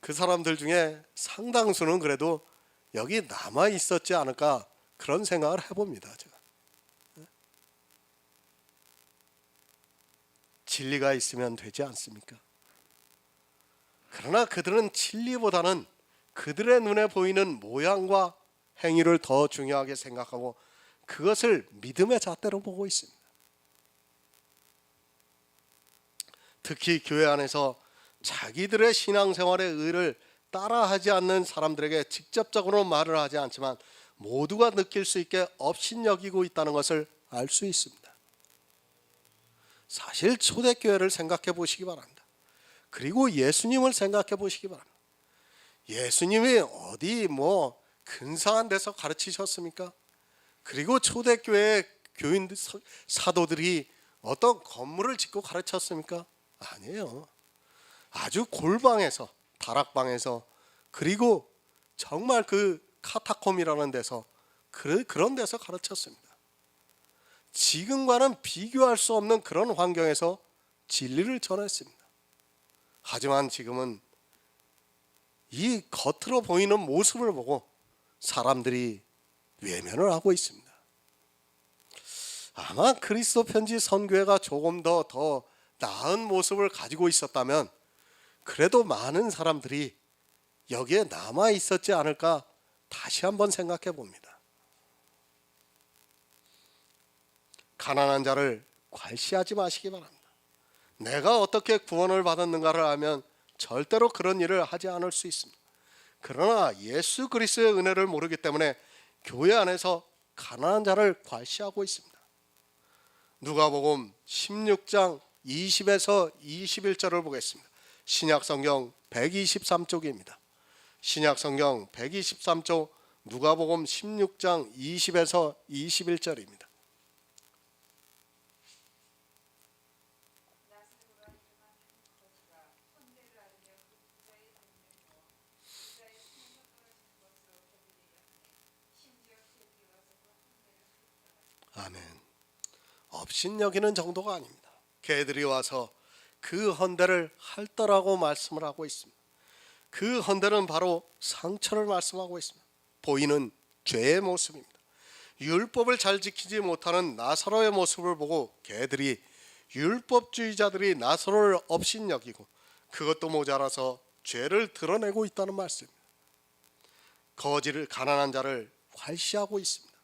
그 사람들 중에 상당수는 그래도 여기 남아 있었지 않을까, 그런 생각을 해봅니다. 제가 진리가 있으면 되지 않습니까? 그러나 그들은 진리보다는 그들의 눈에 보이는 모양과 행위를 더 중요하게 생각하고 그것을 믿음의 잣대로 보고 있습니다. 특히 교회 안에서 자기들의 신앙생활의 의를 따라하지 않는 사람들에게 직접적으로 말을 하지 않지만 모두가 느낄 수 있게 업신여기고 있다는 것을 알 수 있습니다. 사실 초대교회를 생각해 보시기 바랍니다. 그리고 예수님을 생각해 보시기 바랍니다. 예수님이 어디 근사한 데서 가르치셨습니까? 그리고 초대교회 교인들 사도들이 어떤 건물을 짓고 가르쳤습니까? 아니에요. 아주 골방에서, 다락방에서, 그리고 정말 그 카타콤이라는 데서, 그런 데서 가르쳤습니다. 지금과는 비교할 수 없는 그런 환경에서 진리를 전했습니다. 하지만 지금은 이 겉으로 보이는 모습을 보고 사람들이 외면을 하고 있습니다. 아마 그리스도 편지 선교회가 조금 더 나은 모습을 가지고 있었다면 그래도 많은 사람들이 여기에 남아 있었지 않을까 다시 한번 생각해 봅니다. 가난한 자를 괄시하지 마시기 바랍니다. 내가 어떻게 구원을 받았는가를 알면 절대로 그런 일을 하지 않을 수 있습니다. 그러나 예수 그리스도의 은혜를 모르기 때문에 교회 안에서 가난한 자를 괄시하고 있습니다. 누가복음 16장 20에서 21절을 보겠습니다. 신약성경 123쪽입니다. 신약성경 123쪽 누가복음 16장 20에서 21절입니다. 아멘. 업신여기는 정도가 아닙니다. 개들이 와서 그 헌대를 핥더라고 말씀을 하고 있습니다. 그 헌대는 바로 상처를 말씀하고 있습니다. 보이는 죄의 모습입니다. 율법을 잘 지키지 못하는 나사로의 모습을 보고 개들이, 율법주의자들이 나사로를 업신여기고 그것도 모자라서 죄를 드러내고 있다는 말씀입니다. 거지를, 가난한 자를 괄시하고 있습니다.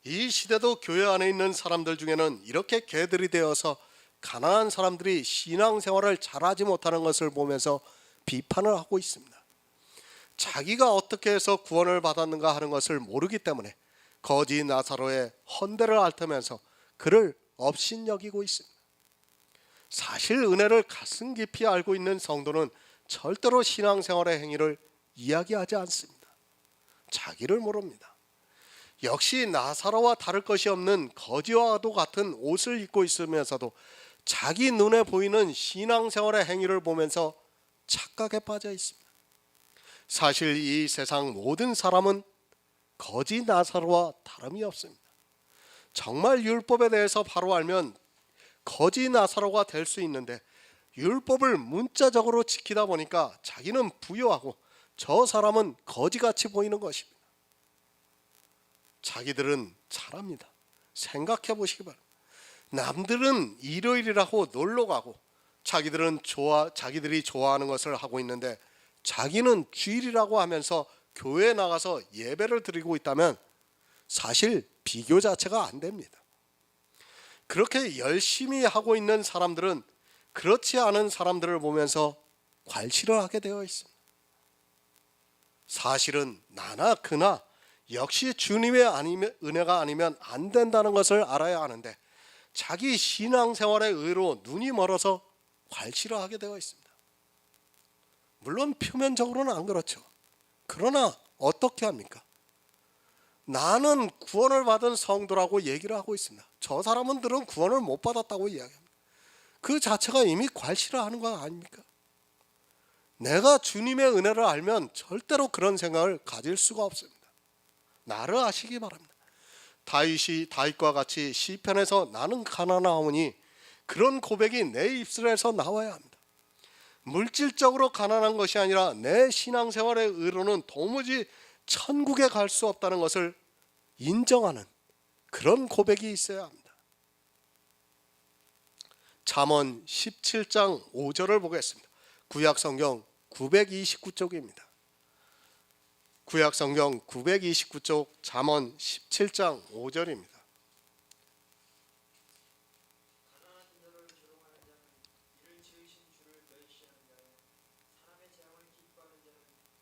이 시대도 교회 안에 있는 사람들 중에는 이렇게 개들이 되어서 가난한 사람들이 신앙생활을 잘하지 못하는 것을 보면서 비판을 하고 있습니다. 자기가 어떻게 해서 구원을 받았는가 하는 것을 모르기 때문에 거지 나사로의 헌대를 앓으면서 그를 업신여기고 있습니다. 사실 은혜를 가슴 깊이 알고 있는 성도는 절대로 신앙생활의 행위를 이야기하지 않습니다. 자기를 모릅니다. 역시 나사로와 다를 것이 없는 거지와도 같은 옷을 입고 있으면서도 자기 눈에 보이는 신앙생활의 행위를 보면서 착각에 빠져 있습니다. 사실 이 세상 모든 사람은 거지 나사로와 다름이 없습니다. 정말 율법에 대해서 바로 알면 거지 나사로가 될 수 있는데 율법을 문자적으로 지키다 보니까 자기는 부유하고 저 사람은 거지같이 보이는 것입니다. 자기들은 잘합니다. 생각해 보시기 바랍니다. 남들은 일요일이라고 놀러 가고 자기들이 좋아하는 것을 하고 있는데 자기는 주일이라고 하면서 교회에 나가서 예배를 드리고 있다면 사실 비교 자체가 안 됩니다. 그렇게 열심히 하고 있는 사람들은 그렇지 않은 사람들을 보면서 괄시를 하게 되어 있습니다. 사실은 나나 그나 역시 주님의 은혜가 아니면 안 된다는 것을 알아야 하는데 자기 신앙생활의 의로 눈이 멀어서 괄시를 하게 되어 있습니다. 물론 표면적으로는 안 그렇죠. 그러나 어떻게 합니까? 나는 구원을 받은 성도라고 얘기를 하고 있습니다. 저 사람들은 구원을 못 받았다고 이야기합니다. 그 자체가 이미 괄시를 하는 거 아닙니까? 내가 주님의 은혜를 알면 절대로 그런 생각을 가질 수가 없습니다. 나를 아시기 바랍니다. 다윗과 같이 시편에서 나는 가난하오니 그런 고백이 내 입술에서 나와야 합니다. 물질적으로 가난한 것이 아니라 내 신앙생활의 의로는 도무지 천국에 갈 수 없다는 것을 인정하는 그런 고백이 있어야 합니다. 잠언 17장 5절을 보겠습니다. 구약성경 929쪽입니다. 구약성경 929쪽 잠언 17장 5절입니다. 가난한 자를 조롱하는 자는 이를 지으신 주를 멸시하는 자요 사람의 재앙을 기뻐하는 자는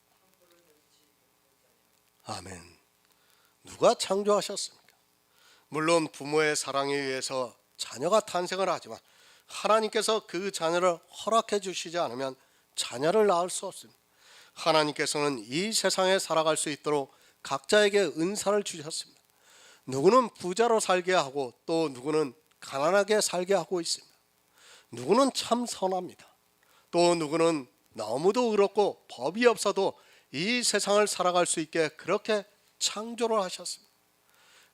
창조를 멸치 못할 자니라. 아멘. 누가 창조하셨습니까? 물론 부모의 사랑에 의해서 자녀가 탄생을 하지만 하나님께서 그 자녀를 허락해 주시지 않으면 자녀를 낳을 수 없습니다. 하나님께서는 이 세상에 살아갈 수 있도록 각자에게 은사를 주셨습니다. 누구는 부자로 살게 하고 또 누구는 가난하게 살게 하고 있습니다. 누구는 참 선합니다. 또 누구는 너무도 의롭고 법이 없어도 이 세상을 살아갈 수 있게 그렇게 창조를 하셨습니다.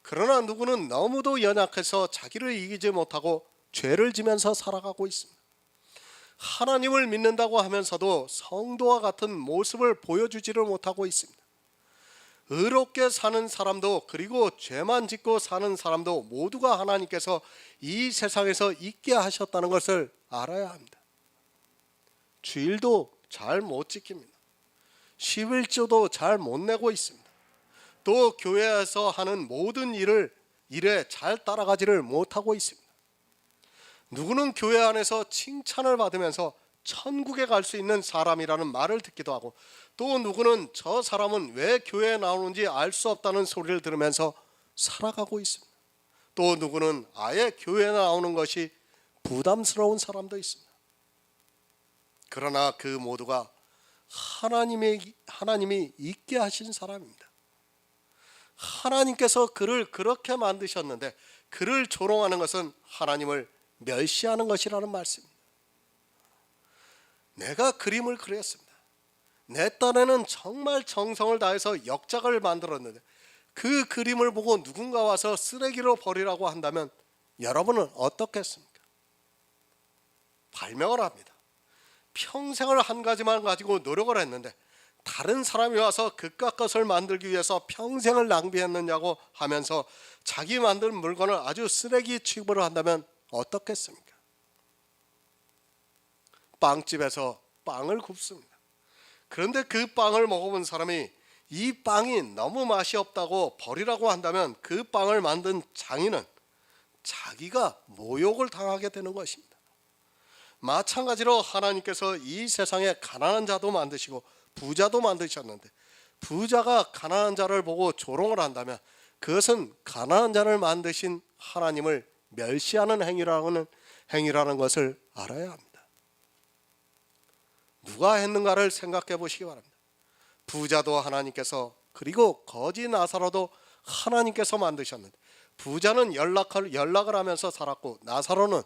그러나 누구는 너무도 연약해서 자기를 이기지 못하고 죄를 지면서 살아가고 있습니다. 하나님을 믿는다고 하면서도 성도와 같은 모습을 보여주지를 못하고 있습니다. 의롭게 사는 사람도 그리고 죄만 짓고 사는 사람도 모두가 하나님께서 이 세상에서 있게 하셨다는 것을 알아야 합니다. 주일도 잘 못 지킵니다. 11조도 잘 못 내고 있습니다. 또 교회에서 하는 모든 일에 잘 따라가지를 못하고 있습니다. 누구는 교회 안에서 칭찬을 받으면서 천국에 갈 수 있는 사람이라는 말을 듣기도 하고 또 누구는 저 사람은 왜 교회에 나오는지 알 수 없다는 소리를 들으면서 살아가고 있습니다. 또 누구는 아예 교회에 나오는 것이 부담스러운 사람도 있습니다. 그러나 그 모두가 하나님이 있게 하신 사람입니다. 하나님께서 그를 그렇게 만드셨는데 그를 조롱하는 것은 하나님을 멸시하는 것이라는 말씀입니다. 내가 그림을 그렸습니다. 내 딴에는 정말 정성을 다해서 역작을 만들었는데 그 그림을 보고 누군가 와서 쓰레기로 버리라고 한다면 여러분은 어떻겠습니까? 발명을 합니다. 평생을 한 가지만 가지고 노력을 했는데 다른 사람이 와서 그깟 것을 만들기 위해서 평생을 낭비했느냐고 하면서 자기 만든 물건을 아주 쓰레기 취급을 한다면 어떻겠습니까? 빵집에서 빵을 굽습니다. 그런데 그 빵을 먹어본 사람이 이 빵이 너무 맛이 없다고 버리라고 한다면 그 빵을 만든 장인은 자기가 모욕을 당하게 되는 것입니다. 마찬가지로 하나님께서 이 세상에 가난한 자도 만드시고 부자도 만드셨는데 부자가 가난한 자를 보고 조롱을 한다면 그것은 가난한 자를 만드신 하나님을 멸시하는 행위라는 것을 알아야 합니다. 누가 했는가를 생각해 보시기 바랍니다. 부자도 하나님께서 그리고 거지 나사로도 하나님께서 만드셨는데 부자는 연락을 하면서 살았고 나사로는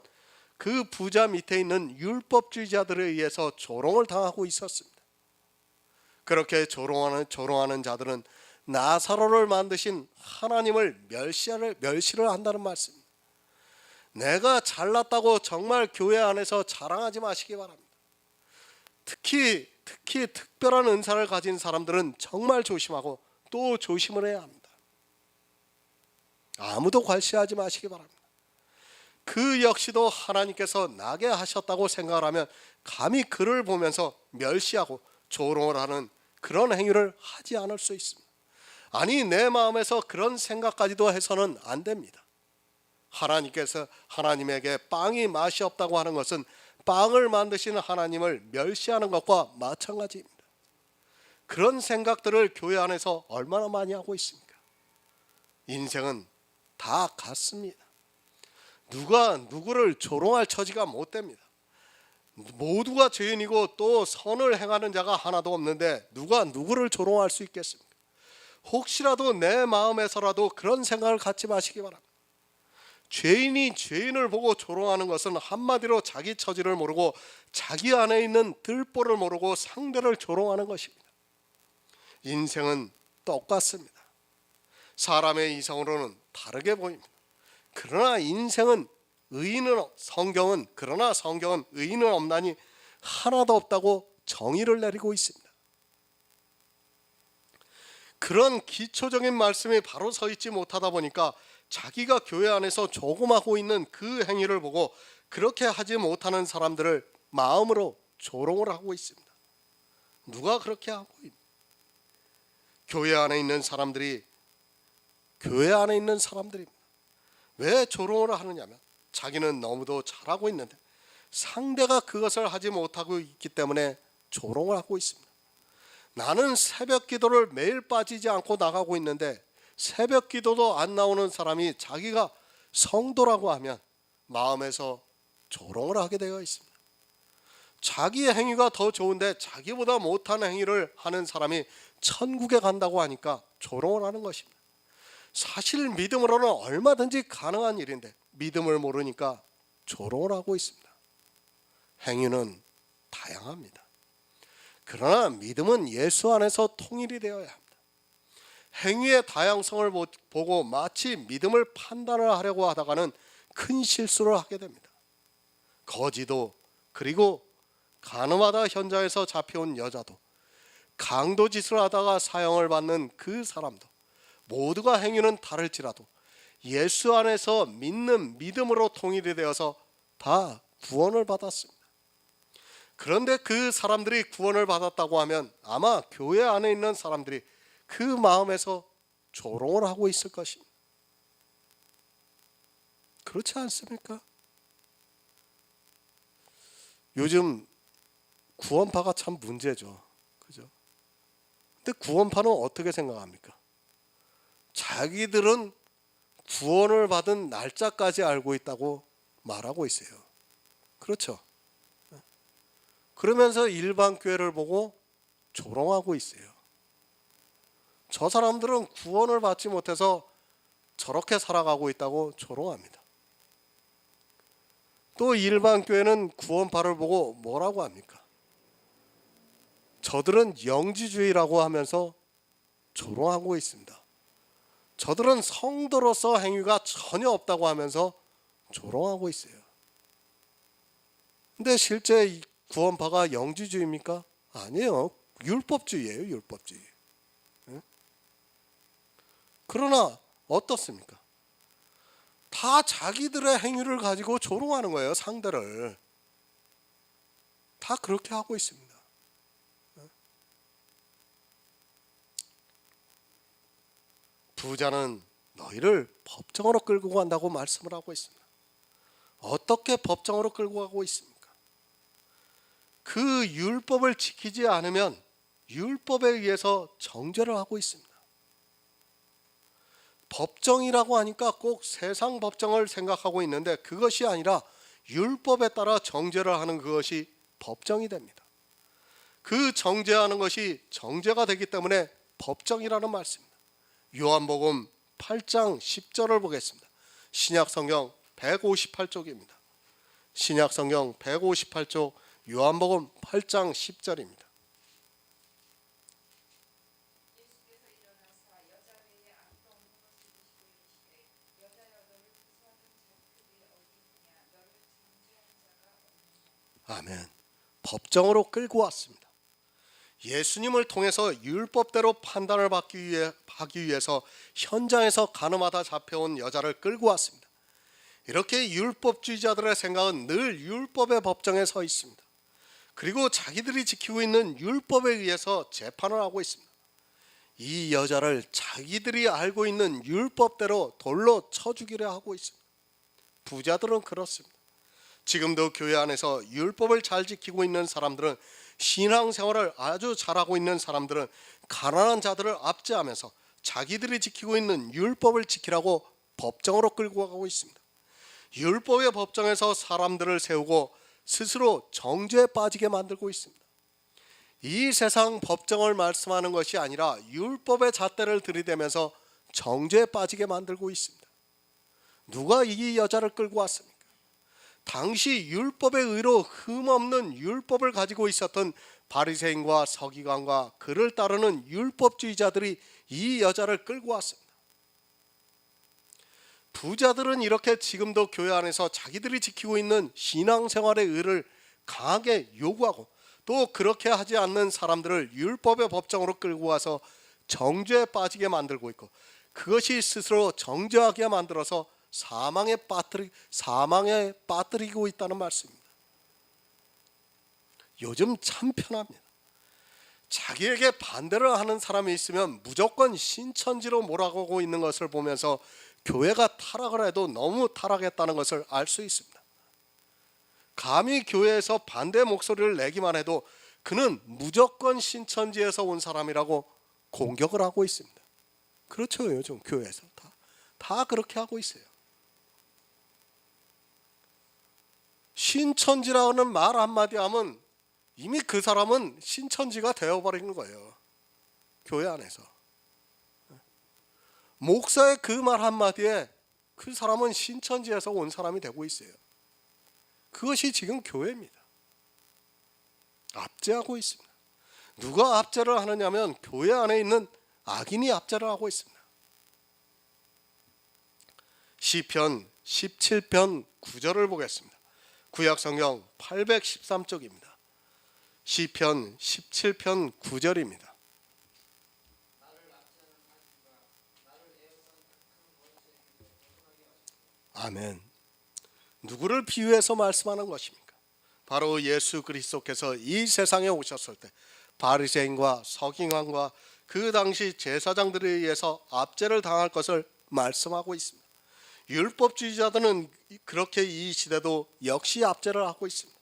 그 부자 밑에 있는 율법주의자들에 의해서 조롱을 당하고 있었습니다. 그렇게 조롱하는 자들은 나사로를 만드신 하나님을 멸시를 한다는 말씀입니다. 내가 잘났다고 정말 교회 안에서 자랑하지 마시기 바랍니다. 특히 특별한 은사를 가진 사람들은 정말 조심하고 또 조심을 해야 합니다. 아무도 괄시하지 마시기 바랍니다. 그 역시도 하나님께서 나게 하셨다고 생각을 하면 감히 그를 보면서 멸시하고 조롱을 하는 그런 행위를 하지 않을 수 있습니다. 아니 내 마음에서 그런 생각까지도 해서는 안 됩니다. 하나님에게 빵이 맛이 없다고 하는 것은 빵을 만드시는 하나님을 멸시하는 것과 마찬가지입니다. 그런 생각들을 교회 안에서 얼마나 많이 하고 있습니까? 인생은 다 같습니다. 누가 누구를 조롱할 처지가 못 됩니다. 모두가 죄인이고 또 선을 행하는 자가 하나도 없는데 누가 누구를 조롱할 수 있겠습니까? 혹시라도 내 마음에서라도 그런 생각을 갖지 마시기 바랍니다. 죄인이 죄인을 보고 조롱하는 것은 한마디로 자기 처지를 모르고 자기 안에 있는 들보를 모르고 상대를 조롱하는 것입니다. 인생은 똑같습니다. 사람의 이성으로는 다르게 보입니다. 그러나 성경은 의인은 없나니 하나도 없다고 정의를 내리고 있습니다. 그런 기초적인 말씀이 바로 서 있지 못하다 보니까 자기가 교회 안에서 조금 하고 있는 그 행위를 보고 그렇게 하지 못하는 사람들을 마음으로 조롱을 하고 있습니다. 누가 그렇게 하고 있는? 교회 안에 있는 사람들입니다. 왜 조롱을 하느냐면 자기는 너무도 잘하고 있는데 상대가 그것을 하지 못하고 있기 때문에 조롱을 하고 있습니다. 나는 새벽 기도를 매일 빠지지 않고 나가고 있는데 새벽 기도도 안 나오는 사람이 자기가 성도라고 하면 마음에서 조롱을 하게 되어 있습니다. 자기의 행위가 더 좋은데 자기보다 못한 행위를 하는 사람이 천국에 간다고 하니까 조롱을 하는 것입니다. 사실 믿음으로는 얼마든지 가능한 일인데 믿음을 모르니까 조롱을 하고 있습니다. 행위는 다양합니다. 그러나 믿음은 예수 안에서 통일이 되어야 합니다. 행위의 다양성을 보고 마치 믿음을 판단을 하려고 하다가는 큰 실수를 하게 됩니다. 거지도, 그리고 간음하다 현장에서 잡혀온 여자도, 강도짓을 하다가 사형을 받는 그 사람도 모두가 행위는 다를지라도 예수 안에서 믿는 믿음으로 통일이 되어서 다 구원을 받았습니다. 그런데 그 사람들이 구원을 받았다고 하면 아마 교회 안에 있는 사람들이 그 마음에서 조롱을 하고 있을 것입니다. 그렇지 않습니까? 요즘 구원파가 참 문제죠. 그죠? 근데 구원파는 어떻게 생각합니까? 자기들은 구원을 받은 날짜까지 알고 있다고 말하고 있어요. 그렇죠? 그러면서 일반 교회를 보고 조롱하고 있어요. 저 사람들은 구원을 받지 못해서 저렇게 살아가고 있다고 조롱합니다. 또 일반 교회는 구원파를 보고 뭐라고 합니까? 저들은 영지주의라고 하면서 조롱하고 있습니다. 저들은 성도로서 행위가 전혀 없다고 하면서 조롱하고 있어요. 근데 실제 구원파가 영지주의입니까? 아니에요. 율법주의예요. 율법주의. 그러나 어떻습니까? 다 자기들의 행위를 가지고 조롱하는 거예요. 상대를. 다 그렇게 하고 있습니다. 부자는 너희를 법정으로 끌고 간다고 말씀을 하고 있습니다. 어떻게 법정으로 끌고 가고 있습니까? 그 율법을 지키지 않으면 율법에 의해서 정죄를 하고 있습니다. 법정이라고 하니까 꼭 세상 법정을 생각하고 있는데 그것이 아니라 율법에 따라 정죄를 하는 그것이 법정이 됩니다. 그 정죄하는 것이 정죄가 되기 때문에 법정이라는 말씀입니다. 요한복음 8장 10절을 보겠습니다. 신약성경 158쪽입니다. 신약성경 158쪽 요한복음 8장 10절입니다. 아멘. 법정으로 끌고 왔습니다. 예수님을 통해서 율법대로 판단을 하기 위해서 현장에서 간음하다 잡혀온 여자를 끌고 왔습니다. 이렇게 율법주의자들의 생각은 늘 율법의 법정에 서 있습니다. 그리고 자기들이 지키고 있는 율법에 의해서 재판을 하고 있습니다. 이 여자를 자기들이 알고 있는 율법대로 돌로 쳐 죽이려 하고 있습니다. 부자들은 그렇습니다. 지금도 교회 안에서 율법을 잘 지키고 있는 사람들은, 신앙생활을 아주 잘하고 있는 사람들은 가난한 자들을 압제하면서 자기들이 지키고 있는 율법을 지키라고 법정으로 끌고 가고 있습니다. 율법의 법정에서 사람들을 세우고 스스로 정죄에 빠지게 만들고 있습니다. 이 세상 법정을 말씀하는 것이 아니라 율법의 잣대를 들이대면서 정죄에 빠지게 만들고 있습니다. 누가 이 여자를 끌고 왔습니까? 당시 율법의 의로 흠없는 율법을 가지고 있었던 바리새인과 서기관과 그를 따르는 율법주의자들이 이 여자를 끌고 왔습니다. 부자들은 이렇게 지금도 교회 안에서 자기들이 지키고 있는 신앙생활의 의를 강하게 요구하고, 또 그렇게 하지 않는 사람들을 율법의 법정으로 끌고 와서 정죄에 빠지게 만들고 있고, 그것이 스스로 정죄하게 만들어서 사망에 빠뜨리고 있다는 말씀입니다. 요즘 참 편합니다. 자기에게 반대를 하는 사람이 있으면 무조건 신천지로 몰아가고 있는 것을 보면서 교회가 타락을 해도 너무 타락했다는 것을 알 수 있습니다. 감히 교회에서 반대 목소리를 내기만 해도 그는 무조건 신천지에서 온 사람이라고 공격을 하고 있습니다. 그렇죠. 요즘 교회에서 다 그렇게 하고 있어요. 신천지라는 말 한마디 하면 이미 그 사람은 신천지가 되어버리는 거예요. 교회 안에서. 목사의 그 말 한마디에 그 사람은 신천지에서 온 사람이 되고 있어요. 그것이 지금 교회입니다. 압제하고 있습니다. 누가 압제를 하느냐면 교회 안에 있는 악인이 압제를 하고 있습니다. 시편 17편 9절을 보겠습니다. 구약성경 813쪽입니다. 시편 17편 9절입니다. 아멘. 누구를 비유해서 말씀하는 것입니까? 바로 예수 그리스도께서 이 세상에 오셨을 때 바리새인과 서기관과 그 당시 제사장들에 의해서 압제를 당할 것을 말씀하고 있습니다. 율법주의자들은 그렇게 이 시대도 역시 압제를 하고 있습니다.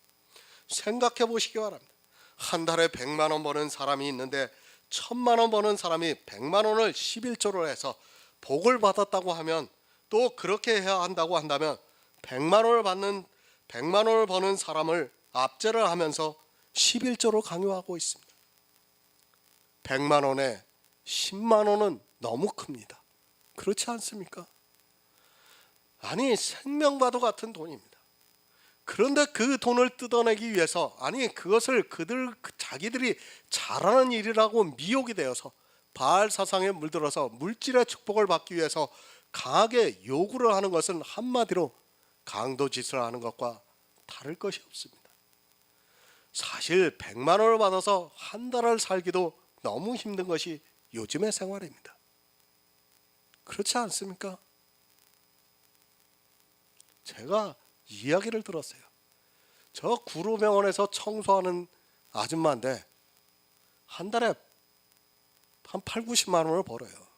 생각해 보시기 바랍니다. 한 달에 100만 원 버는 사람이 있는데 1000만 원 버는 사람이 100만 원을 11조를 해서 복을 받았다고 하면, 또 그렇게 해야 한다고 한다면 100만 원을 버는 사람을 압제를 하면서 11조로 강요하고 있습니다. 100만 원에 10만 원은 너무 큽니다. 그렇지 않습니까? 아니, 생명과도 같은 돈입니다. 그런데 그 돈을 뜯어내기 위해서, 아니 그것을 자기들이 잘하는 일이라고 미혹이 되어서 바알 사상에 물들어서 물질의 축복을 받기 위해서 강하게 요구를 하는 것은 한마디로 강도짓을 하는 것과 다를 것이 없습니다. 사실 100만 원을 받아서 한 달을 살기도 너무 힘든 것이 요즘의 생활입니다. 그렇지 않습니까? 제가 이야기를 들었어요. 저 구로병원에서 청소하는 아줌마인데 한 달에 한 8, 90만 원을 벌어요.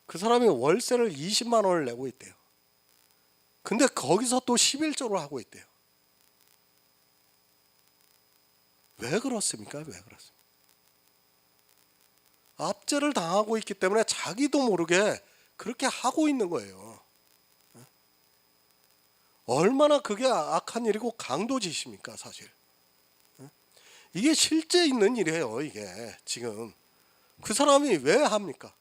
그 사람이 월세를 20만 원을 내고 있대요. 근데 거기서 또 11조를 하고 있대요. 왜 그렇습니까? 왜 그렇습니까? 압제를 당하고 있기 때문에 자기도 모르게 그렇게 하고 있는 거예요. 얼마나 그게 악한 일이고 강도짓입니까, 사실. 이게 실제 있는 일이에요. 이게 지금 그 사람이 왜 합니까?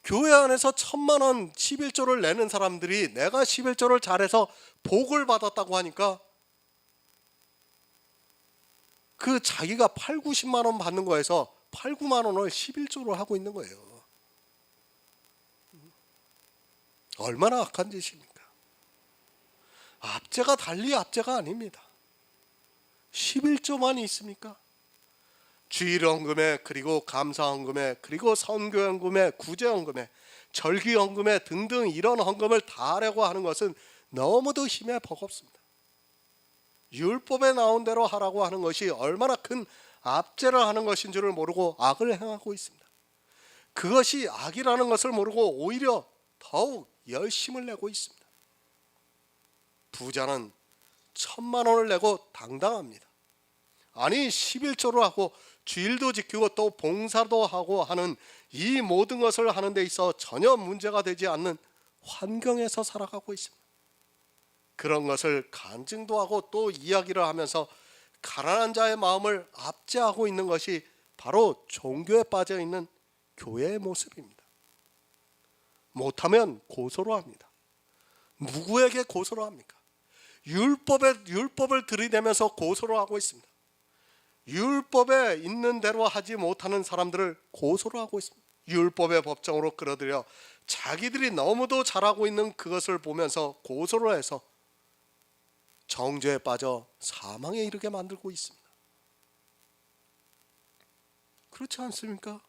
교회 안에서 1000만 원 11조를 내는 사람들이 내가 11조를 잘해서 복을 받았다고 하니까 그 자기가 8, 90만 원 받는 거에서 8, 9만 원을 11조로 하고 있는 거예요. 얼마나 악한 짓입니까? 압제가 달리 압제가 아닙니다. 11조만 있습니까? 주일헌금에, 그리고 감사헌금에, 그리고 선교헌금에, 구제헌금에, 절기헌금에 등등 이런 헌금을 다 하려고 하는 것은 너무도 힘에 버겁습니다. 율법에 나온 대로 하라고 하는 것이 얼마나 큰 압제를 하는 것인 줄을 모르고 악을 행하고 있습니다. 그것이 악이라는 것을 모르고 오히려 더욱 열심을 내고 있습니다. 부자는 1000만 원을 내고 당당합니다. 아니 11조를 하고 주일도 지키고 또 봉사도 하고 하는 이 모든 것을 하는 데 있어 전혀 문제가 되지 않는 환경에서 살아가고 있습니다. 그런 것을 간증도 하고 또 이야기를 하면서 가난한 자의 마음을 압제하고 있는 것이 바로 종교에 빠져 있는 교회의 모습입니다. 못하면 고소를 합니다. 누구에게 고소를 합니까? 율법을 들이대면서 고소를 하고 있습니다. 율법에 있는 대로 하지 못하는 사람들을 고소를 하고 있습니다. 율법의 법정으로 끌어들여 자기들이 너무도 잘하고 있는 그것을 보면서 고소를 해서 정죄에 빠져 사망에 이르게 만들고 있습니다. 그렇지 않습니까?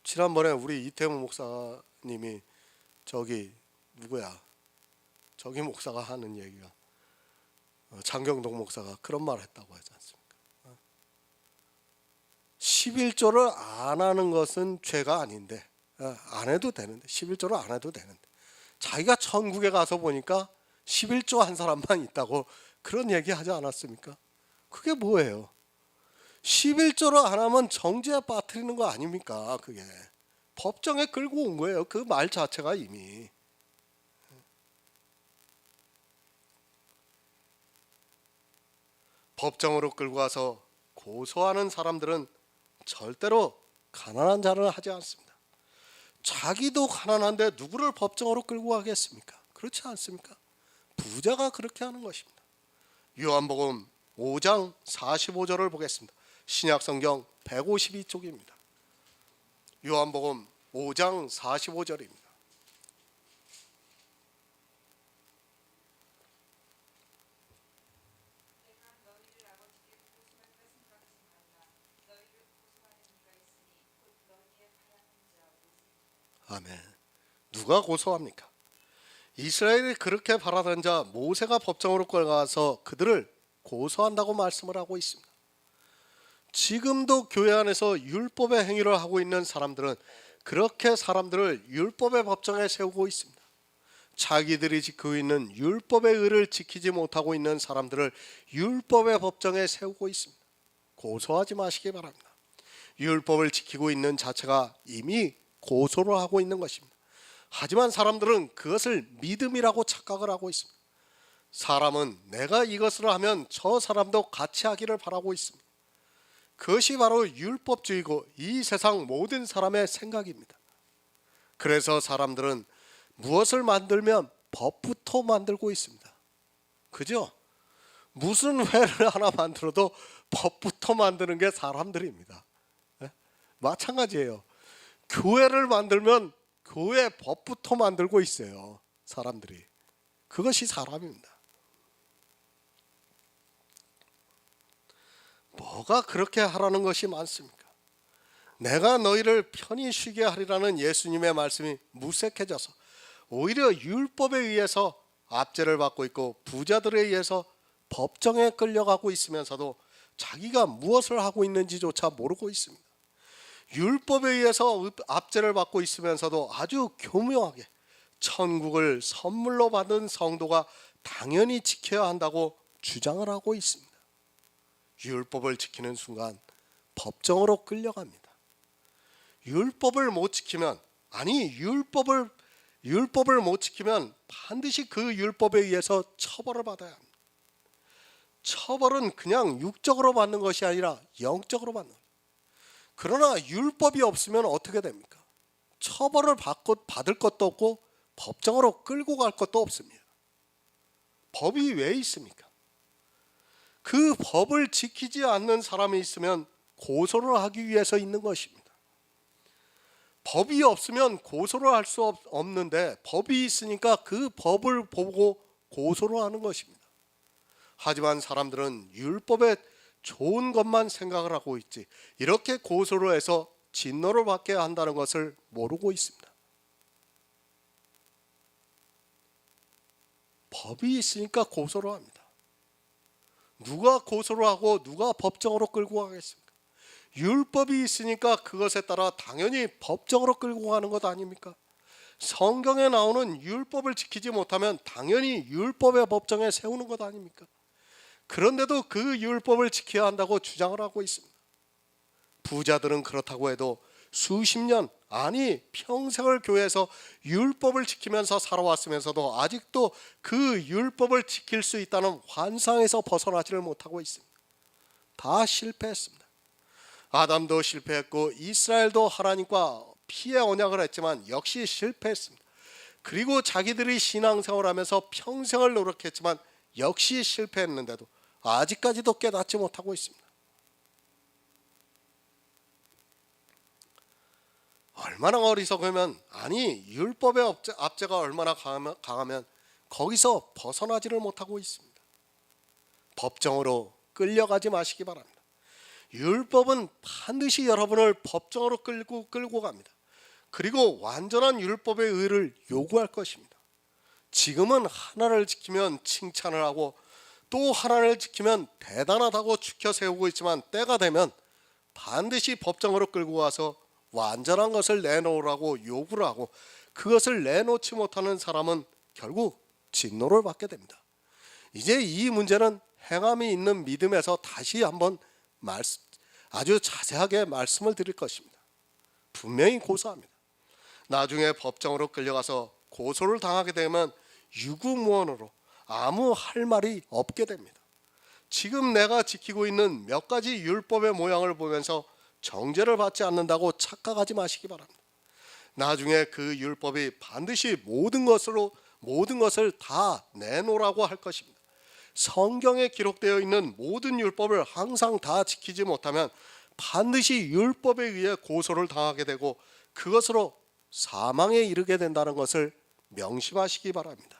지난번에 우리 이태무 목사님이 저기 누구야? 저기 목사가 하는 얘기가 장경동 목사가 그런 말을 했다고 하지 않습니까? 11조를 안 하는 것은 죄가 아닌데 안 해도 되는데 11조를 안 해도 되는데 자기가 천국에 가서 보니까 11조 한 사람만 있다고 그런 얘기 하지 않았습니까? 그게 뭐예요? 11조를 안 하면 정죄에 빠뜨리는 거 아닙니까? 그게 법정에 끌고 온 거예요. 그 말 자체가 이미. 법정으로 끌고 가서 고소하는 사람들은 절대로 가난한 자를 하지 않습니다. 자기도 가난한데 누구를 법정으로 끌고 가겠습니까? 그렇지 않습니까? 부자가 그렇게 하는 것입니다. 요한복음 5장 45절을 보겠습니다. 신약성경 152쪽입니다. 요한복음 5장 45절입니다. 아멘. 누가 고소합니까? 이스라엘이 그렇게 바라던 자 모세가 법정으로 끌어가서 그들을 고소한다고 말씀을 하고 있습니다. 지금도 교회 안에서 율법의 행위를 하고 있는 사람들은 그렇게 사람들을 율법의 법정에 세우고 있습니다. 자기들이 지키고 있는 율법의 의를 지키지 못하고 있는 사람들을 율법의 법정에 세우고 있습니다. 고소하지 마시기 바랍니다. 율법을 지키고 있는 자체가 이미 고소를 하고 있는 것입니다. 하지만 사람들은 그것을 믿음이라고 착각을 하고 있습니다. 사람은 내가 이것을 하면 저 사람도 같이 하기를 바라고 있습니다. 그것이 바로 율법주의고 이 세상 모든 사람의 생각입니다. 그래서 사람들은 무엇을 만들면 법부터 만들고 있습니다. 그죠? 무슨 회를 하나 만들어도 법부터 만드는 게 사람들입니다. 마찬가지예요. 교회를 만들면 교회 법부터 만들고 있어요. 사람들이. 그것이 사람입니다. 뭐가 그렇게 하라는 것이 많습니까? 내가 너희를 편히 쉬게 하리라는 예수님의 말씀이 무색해져서 오히려 율법에 의해서 압제를 받고 있고 부자들에 의해서 법정에 끌려가고 있으면서도 자기가 무엇을 하고 있는지조차 모르고 있습니다. 율법에 의해서 압제를 받고 있으면서도 아주 교묘하게 천국을 선물로 받은 성도가 당연히 지켜야 한다고 주장을 하고 있습니다. 율법을 지키는 순간 법정으로 끌려갑니다. 율법을 못 지키면 율법을 못 지키면 반드시 그 율법에 의해서 처벌을 받아야 합니다. 처벌은 그냥 육적으로 받는 것이 아니라 영적으로 받는 거예요. 그러나 율법이 없으면 어떻게 됩니까? 처벌을 받을 것도 없고 법정으로 끌고 갈 것도 없습니다. 법이 왜 있습니까? 그 법을 지키지 않는 사람이 있으면 고소를 하기 위해서 있는 것입니다. 법이 없으면 고소를 할 수 없는데 법이 있으니까 그 법을 보고 고소를 하는 것입니다. 하지만 사람들은 율법에 좋은 것만 생각을 하고 있지 이렇게 고소를 해서 진노를 받게 한다는 것을 모르고 있습니다. 법이 있으니까 고소를 합니다. 누가 고소를 하고 누가 법정으로 끌고 가겠습니까? 율법이 있으니까 그것에 따라 당연히 법정으로 끌고 가는 것 아닙니까? 성경에 나오는 율법을 지키지 못하면 당연히 율법의 법정에 세우는 것 아닙니까? 그런데도 그 율법을 지켜야 한다고 주장을 하고 있습니다. 부자들은 그렇다고 해도 수십 년, 아니 평생을 교회에서 율법을 지키면서 살아왔으면서도 아직도 그 율법을 지킬 수 있다는 환상에서 벗어나지를 못하고 있습니다. 다 실패했습니다. 아담도 실패했고 이스라엘도 하나님과 피의 언약을 했지만 역시 실패했습니다. 그리고 자기들이 신앙생활하면서 평생을 노력했지만 역시 실패했는데도 아직까지도 깨닫지 못하고 있습니다. 얼마나 어리석으면 율법의 압제가 얼마나 강하면 거기서 벗어나지를 못하고 있습니다. 법정으로 끌려가지 마시기 바랍니다. 율법은 반드시 여러분을 법정으로 끌고 갑니다. 그리고 완전한 율법의 의를 요구할 것입니다. 지금은 하나를 지키면 칭찬을 하고 또 하나를 지키면 대단하다고 추켜 세우고 있지만 때가 되면 반드시 법정으로 끌고 와서 완전한 것을 내놓으라고 요구를 하고 그것을 내놓지 못하는 사람은 결국 진노를 받게 됩니다. 이제 이 문제는 행함이 있는 믿음에서 다시 한번 아주 자세하게 말씀을 드릴 것입니다. 분명히 고소합니다. 나중에 법정으로 끌려가서 고소를 당하게 되면 유구무원으로 아무 할 말이 없게 됩니다. 지금 내가 지키고 있는 몇 가지 율법의 모양을 보면서 정죄를 받지 않는다고 착각하지 마시기 바랍니다. 나중에 그 율법이 반드시 모든 것을 다 내놓으라고 할 것입니다. 성경에 기록되어 있는 모든 율법을 항상 다 지키지 못하면 반드시 율법에 의해 고소를 당하게 되고 그것으로 사망에 이르게 된다는 것을 명심하시기 바랍니다.